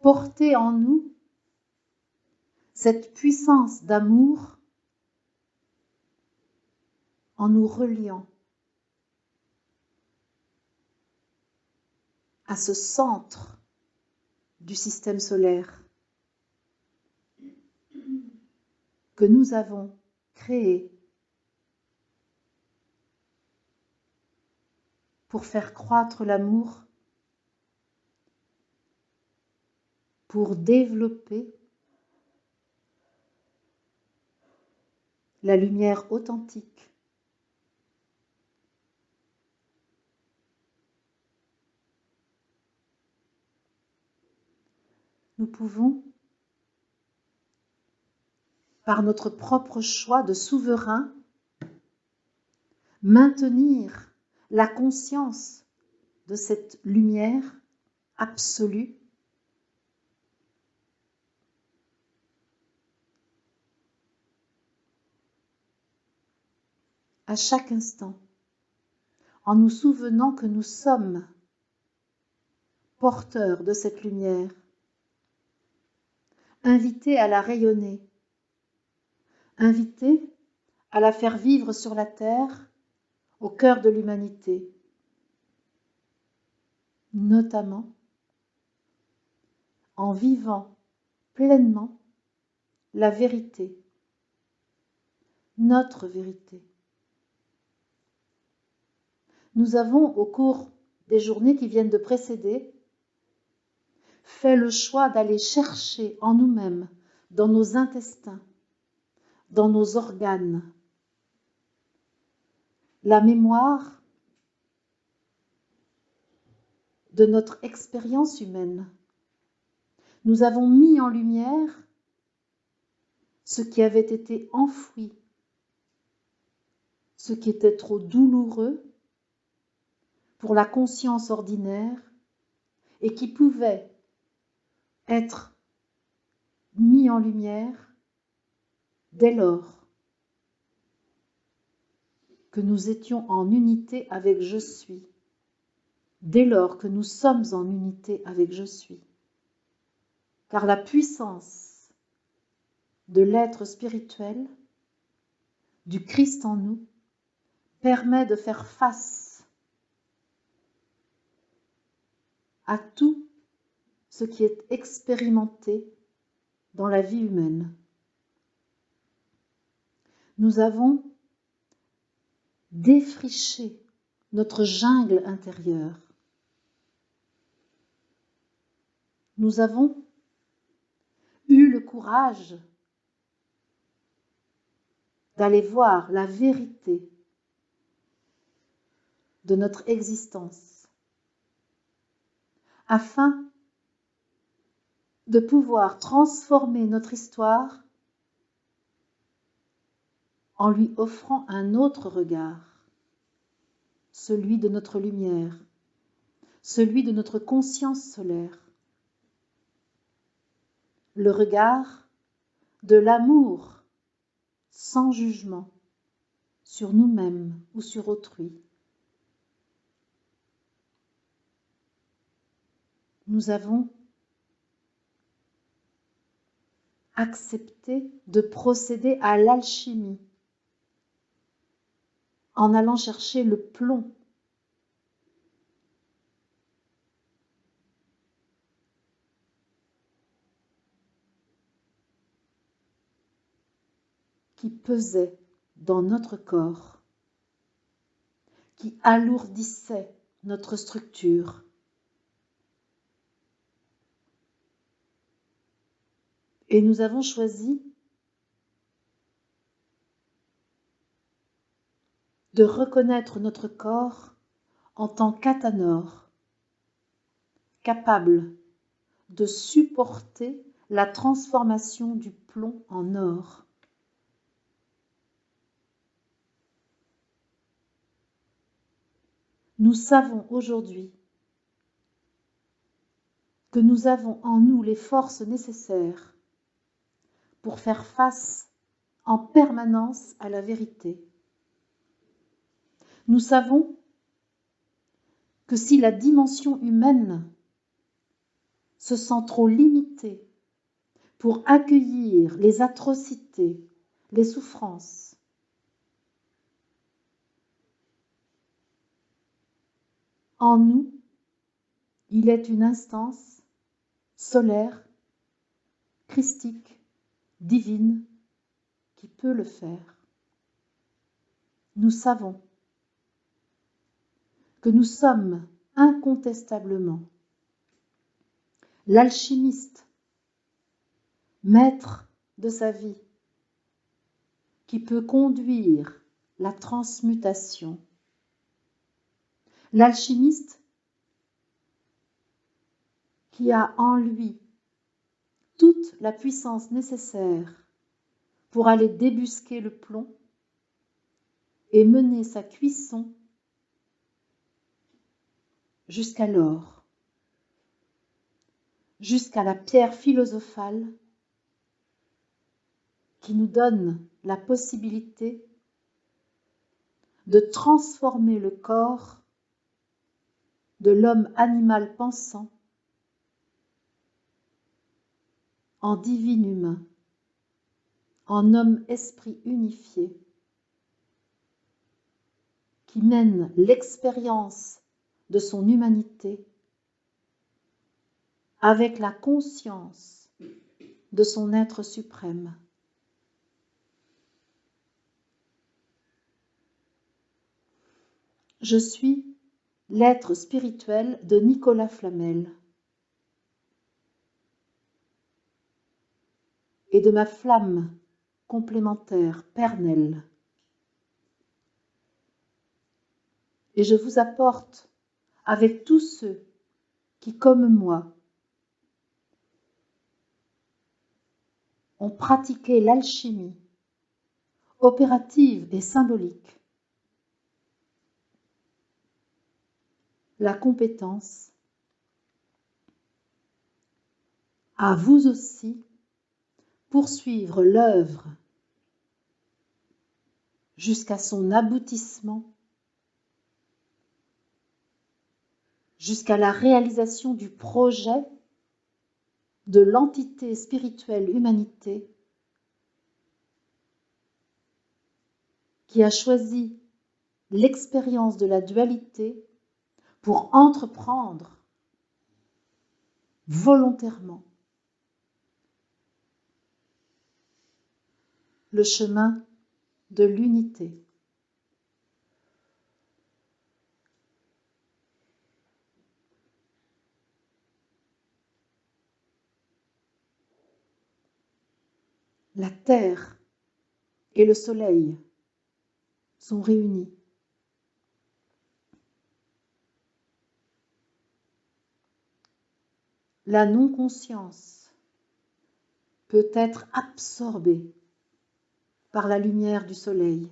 porter en nous cette puissance d'amour en nous reliant à ce centre du système solaire que nous avons créé pour faire croître l'amour, pour développer la lumière authentique. Nous pouvons, par notre propre choix de souverain, maintenir la conscience de cette lumière absolue à chaque instant, en nous souvenant que nous sommes porteurs de cette lumière, invités à la rayonner, invités à la faire vivre sur la terre, au cœur de l'humanité, notamment en vivant pleinement la vérité, notre vérité. Nous avons, au cours des journées qui viennent de précéder, fait le choix d'aller chercher en nous-mêmes, dans nos intestins, dans nos organes, la mémoire de notre expérience humaine. Nous avons mis en lumière ce qui avait été enfoui, ce qui était trop douloureux pour la conscience ordinaire et qui pouvait être mis en lumière dès lors que nous étions en unité avec Je suis, dès lors que nous sommes en unité avec Je suis. Car la puissance de l'être spirituel, du Christ en nous, permet de faire face à tout ce qui est expérimenté dans la vie humaine. Nous avons défriché notre jungle intérieure. Nous avons eu le courage d'aller voir la vérité de notre existence, afin de pouvoir transformer notre histoire en lui offrant un autre regard, celui de notre lumière, celui de notre conscience solaire, le regard de l'amour sans jugement sur nous-mêmes ou sur autrui. Nous avons accepté de procéder à l'alchimie en allant chercher le plomb qui pesait dans notre corps, qui alourdissait notre structure. Et nous avons choisi de reconnaître notre corps en tant qu'athanor, capable de supporter la transformation du plomb en or. Nous savons aujourd'hui que nous avons en nous les forces nécessaires pour faire face en permanence à la vérité. Nous savons que si la dimension humaine se sent trop limitée pour accueillir les atrocités, les souffrances, en nous, il est une instance solaire, christique, divine, qui peut le faire. Nous savons que nous sommes incontestablement l'alchimiste, maître de sa vie, qui peut conduire la transmutation. L'alchimiste qui a en lui toute la puissance nécessaire pour aller débusquer le plomb et mener sa cuisson jusqu'à l'or, jusqu'à la pierre philosophale qui nous donne la possibilité de transformer le corps de l'homme animal pensant en divin humain, en homme-esprit unifié, qui mène l'expérience de son humanité avec la conscience de son être suprême. Je suis l'être spirituel de Nicolas Flamel et de ma flamme complémentaire, Pernelle. Et je vous apporte avec tous ceux qui, comme moi, ont pratiqué l'alchimie opérative et symbolique, la compétence à vous aussi poursuivre l'œuvre jusqu'à son aboutissement, jusqu'à la réalisation du projet de l'entité spirituelle humanité qui a choisi l'expérience de la dualité pour entreprendre volontairement le chemin de l'unité. La terre et le soleil sont réunis. La non-conscience peut être absorbée par la lumière du soleil.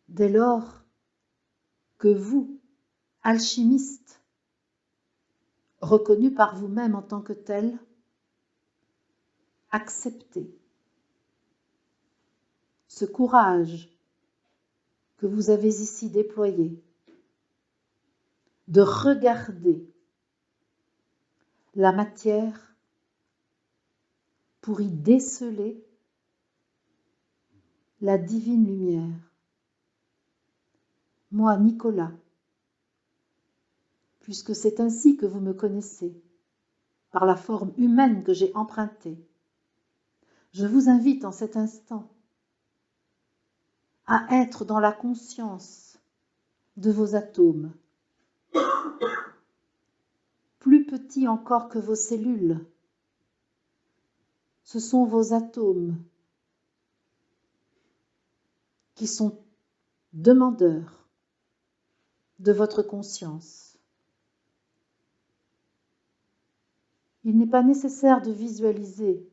Dès lors que vous, alchimiste, reconnu par vous-même en tant que tel, acceptez ce courage que vous avez ici déployé de regarder la matière pour y déceler la divine lumière. Moi, Nicolas, puisque c'est ainsi que vous me connaissez, par la forme humaine que j'ai empruntée, je vous invite en cet instant à être dans la conscience de vos atomes, plus petits encore que vos cellules. Ce sont vos atomes qui sont demandeurs de votre conscience. Il n'est pas nécessaire de visualiser.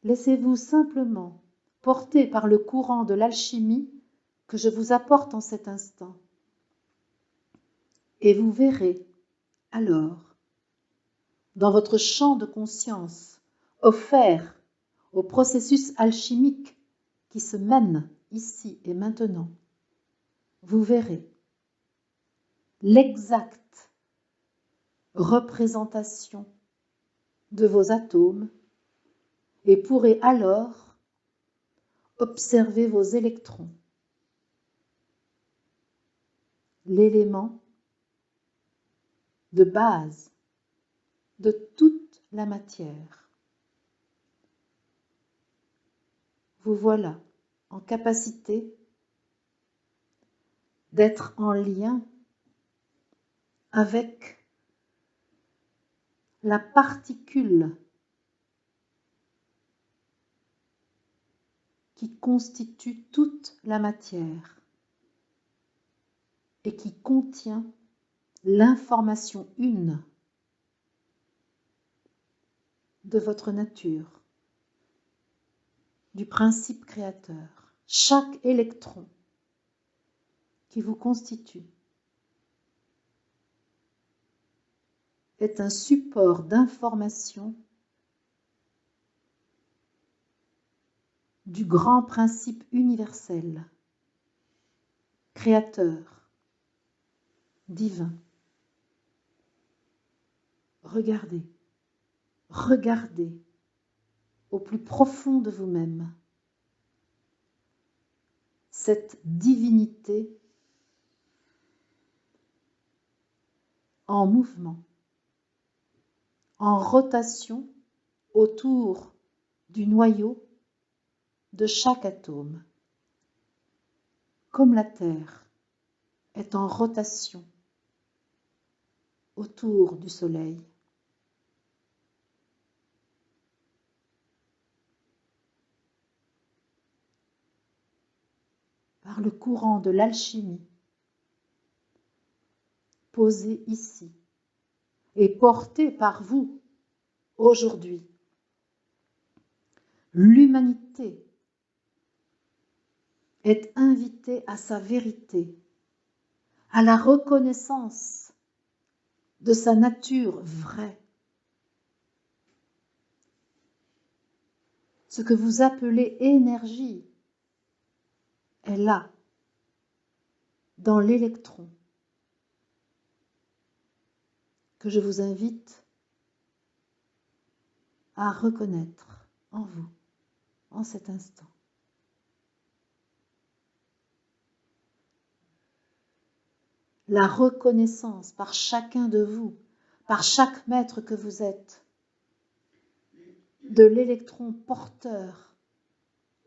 Laissez-vous simplement porter par le courant de l'alchimie que je vous apporte en cet instant. Et vous verrez alors, dans votre champ de conscience offert au processus alchimique qui se mène ici et maintenant, vous verrez l'exacte représentation de vos atomes et pourrez alors observer vos électrons, l'élément de base de toute la matière. Vous voilà en capacité d'être en lien avec la particule qui constitue toute la matière et qui contient l'information une de votre nature, du principe créateur. chaque électron qui vous constitue est un support d'information du grand principe universel, créateur, divin. Regardez, regardez au plus profond de vous-même cette divinité en mouvement, en rotation autour du noyau de chaque atome, comme la Terre est en rotation autour du Soleil. Par le courant de l'alchimie posé ici et porté par vous aujourd'hui, l'humanité est invitée à sa vérité, à la reconnaissance de sa nature vraie. Ce que vous appelez énergie est là, dans l'électron, que je vous invite à reconnaître en vous, en cet instant. La reconnaissance par chacun de vous, par chaque maître que vous êtes, de l'électron porteur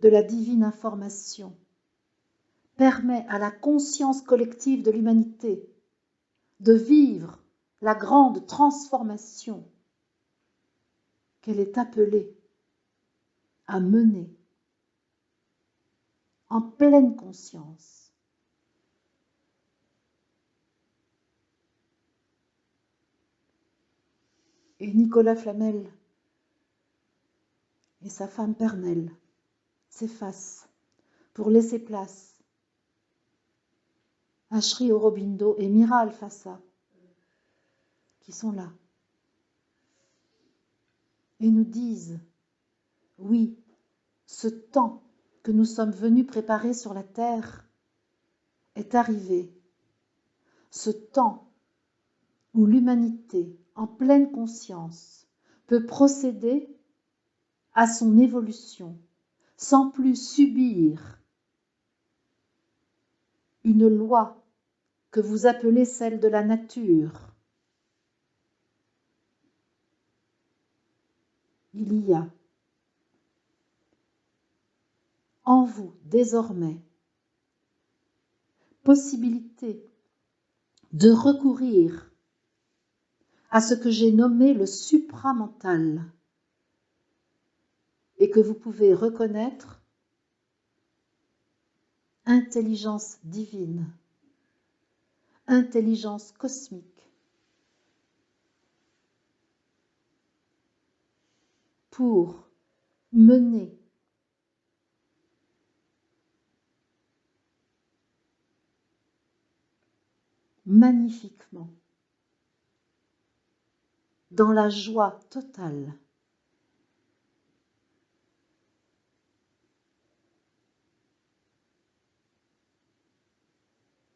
de la divine information, permet à la conscience collective de l'humanité de vivre la grande transformation qu'elle est appelée à mener en pleine conscience. Et Nicolas Flamel et sa femme Pernelle s'effacent pour laisser place à Sri Aurobindo et Mira Alfassa, qui sont là, et nous disent, oui, ce temps que nous sommes venus préparer sur la terre est arrivé, ce temps où l'humanité, en pleine conscience, peut procéder à son évolution sans plus subir une loi que vous appelez celle de la nature. Il y a en vous désormais possibilité de recourir à ce que j'ai nommé le supramental et que vous pouvez reconnaître intelligence divine, intelligence cosmique, pour mener magnifiquement dans la joie totale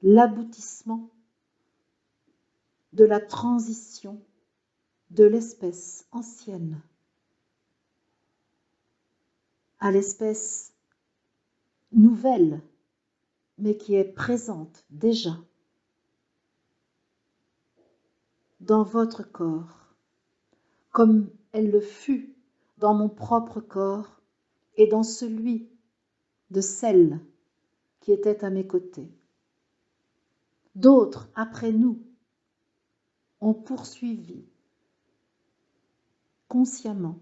l'aboutissement de la transition de l'espèce ancienne à l'espèce nouvelle, mais qui est présente déjà dans votre corps, comme elle le fut dans mon propre corps et dans celui de celle qui était à mes côtés. D'autres, après nous, ont poursuivi consciemment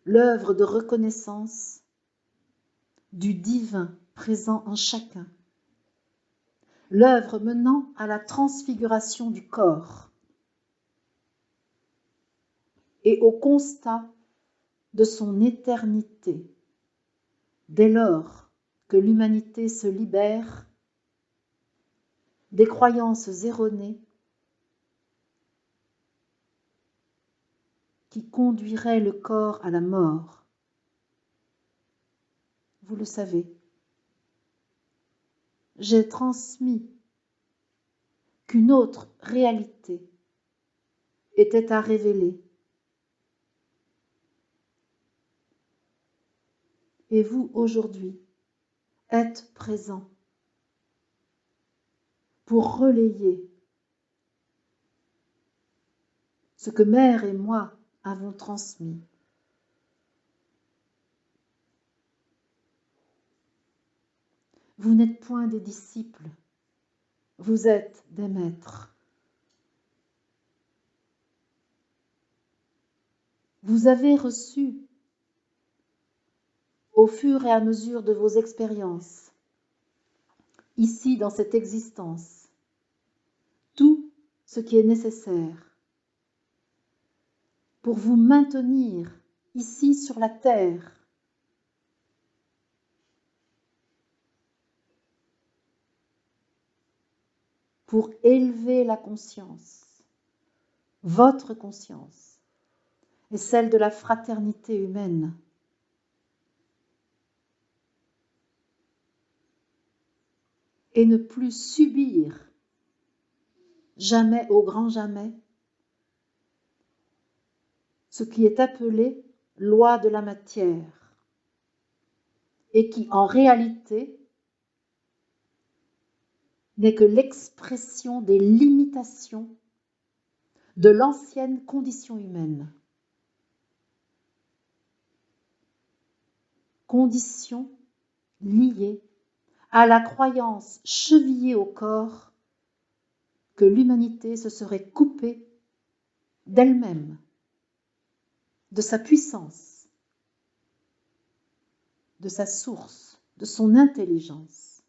l'œuvre de reconnaissance du divin présent en chacun, l'œuvre menant à la transfiguration du corps. et au constat de son éternité. Dès lors que l'humanité se libère des croyances erronées qui conduiraient le corps à la mort. Vous le savez, j'ai transmis qu'une autre réalité était à révéler. Et vous, aujourd'hui, êtes présents pour relayer ce que Mère et moi avons transmis. Vous n'êtes point des disciples, vous êtes des maîtres. Vous avez reçu, au fur et à mesure de vos expériences, ici dans cette existence, tout ce qui est nécessaire pour vous maintenir ici sur la terre, pour élever la conscience, votre conscience et celle de la fraternité humaine. Et ne plus subir, jamais au grand jamais, ce qui est appelé loi de la matière et qui en réalité n'est que l'expression des limitations de l'ancienne condition humaine. Condition liée à la croyance chevillée au corps que l'humanité se serait coupée d'elle-même, de sa puissance, de sa source, de son intelligence.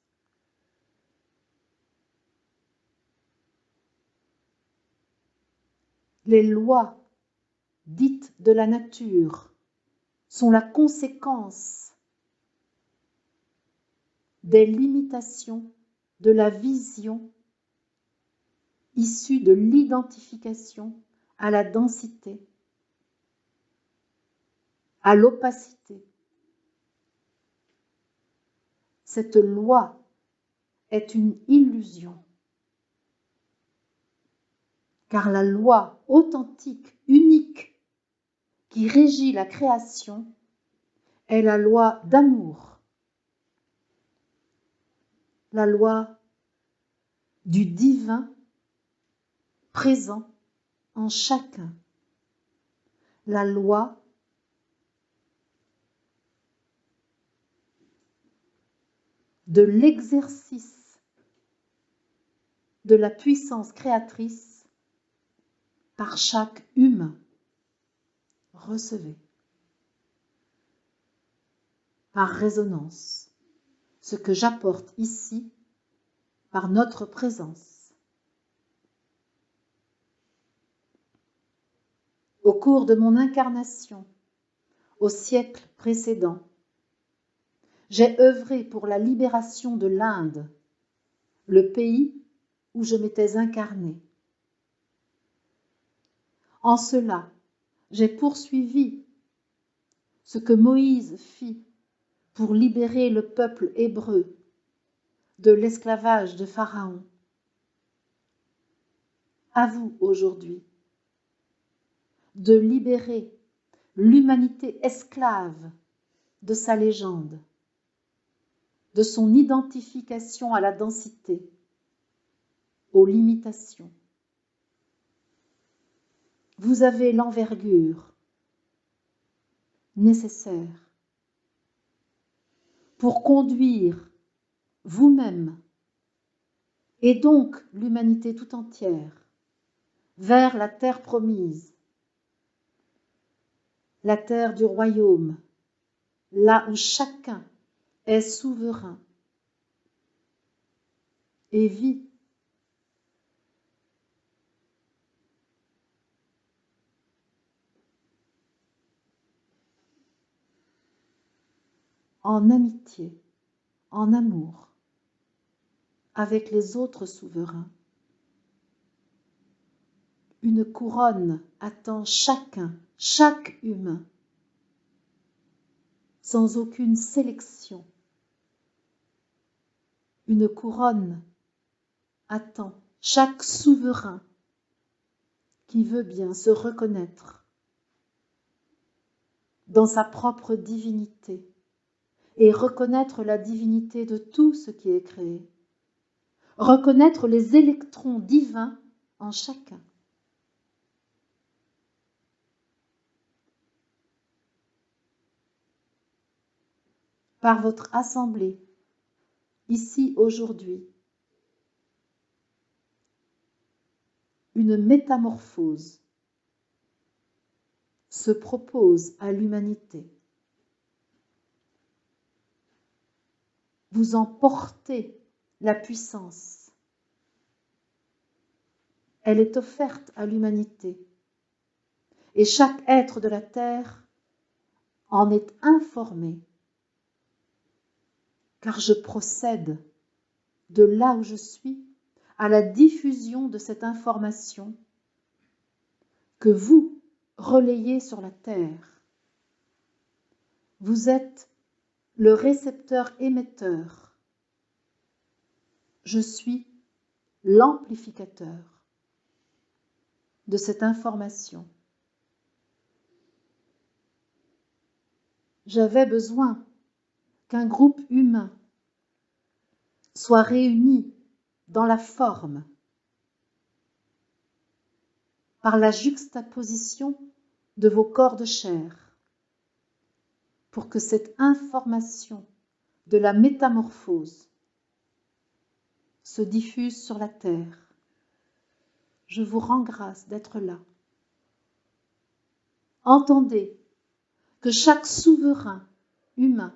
Les lois dites de la nature sont la conséquence des limitations de la vision issue de l'identification à la densité, à l'opacité. Cette loi est une illusion, car la loi authentique, unique, qui régit la création est la loi d'amour, la loi du divin présent en chacun, la loi de l'exercice de la puissance créatrice par chaque humain. Recevez par résonance ce que j'apporte ici par notre présence. Au cours de mon incarnation, au siècle précédent, j'ai œuvré pour la libération de l'Inde, le pays où je m'étais incarné. En cela, j'ai poursuivi ce que Moïse fit pour libérer le peuple hébreu de l'esclavage de Pharaon. À vous aujourd'hui de libérer l'humanité esclave de sa légende, de son identification à la densité, aux limitations. Vous avez l'envergure nécessaire pour conduire vous-même et donc l'humanité tout entière vers la terre promise, la terre du royaume, là où chacun est souverain et vit. en amitié, en amour, avec les autres souverains. Une couronne attend chacun, chaque humain, sans aucune sélection. Une couronne attend chaque souverain qui veut bien se reconnaître dans sa propre divinité et reconnaître la divinité de tout ce qui est créé, reconnaître les électrons divins en chacun. Par votre assemblée, ici aujourd'hui, une métamorphose se propose à l'humanité. Vous en portez la puissance. Elle est offerte à l'humanité. Et chaque être de la terre en est informé. Car je procède de là où je suis à la diffusion de cette information que vous relayez sur la terre. Vous êtes le récepteur émetteur. Je suis l'amplificateur de cette information. J'avais besoin qu'un groupe humain soit réuni dans la forme par la juxtaposition de vos corps de chair pour que cette information de la métamorphose se diffuse sur la terre. Je vous rends grâce d'être là. Entendez que chaque souverain humain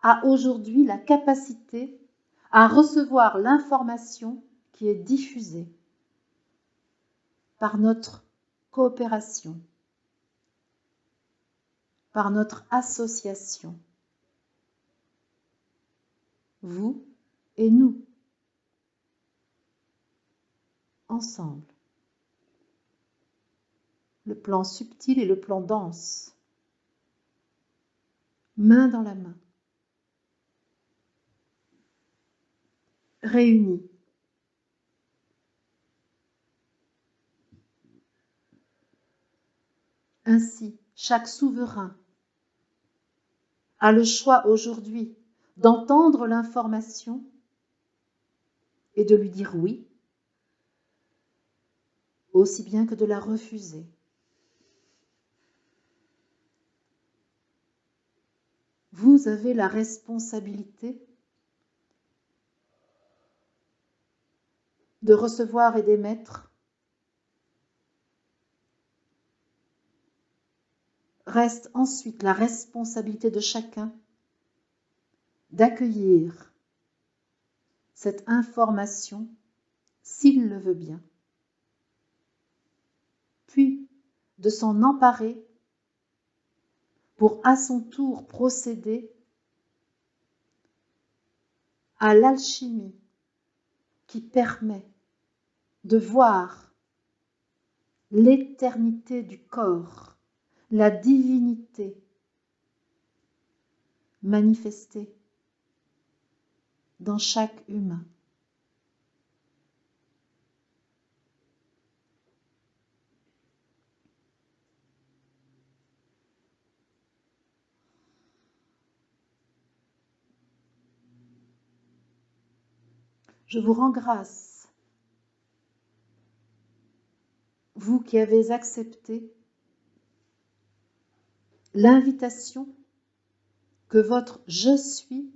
a aujourd'hui la capacité à recevoir l'information qui est diffusée par notre coopération, par notre association, vous et nous, ensemble. Le plan subtil et le plan dense, main dans la main, réunis. Ainsi, chaque souverain a le choix aujourd'hui d'entendre l'information et de lui dire oui, aussi bien que de la refuser. Vous avez la responsabilité de recevoir et d'émettre. Reste ensuite la responsabilité de chacun d'accueillir cette information s'il le veut bien, puis de s'en emparer pour à son tour procéder à l'alchimie qui permet de voir l'éternité du corps, la divinité manifestée dans chaque humain. Je vous rends grâce, vous qui avez accepté l'invitation que votre « Je suis »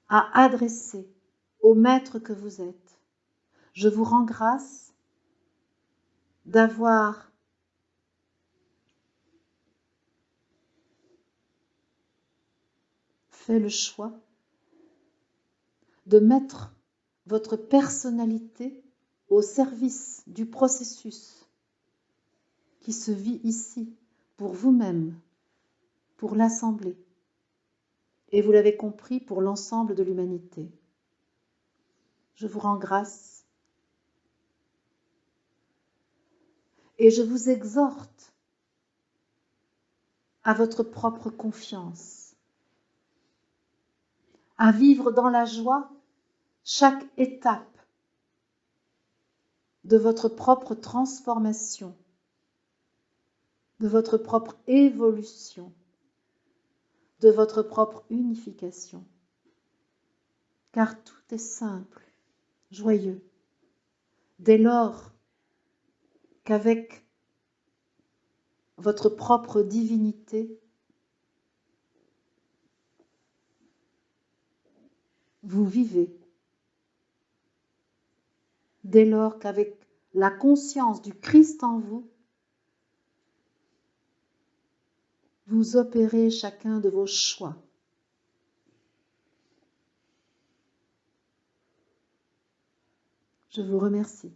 a adressée au maître que vous êtes. Je vous rends grâce d'avoir fait le choix de mettre votre personnalité au service du processus qui se vit ici pour vous-même, pour l'Assemblée, et vous l'avez compris pour l'ensemble de l'humanité. Je vous rends grâce et je vous exhorte à votre propre confiance, à vivre dans la joie chaque étape de votre propre transformation, de votre propre évolution, de votre propre unification. Car tout est simple, joyeux, dès lors qu'avec votre propre divinité, vous vivez, dès lors qu'avec la conscience du Christ en vous, vous opérez chacun de vos choix. Je vous remercie.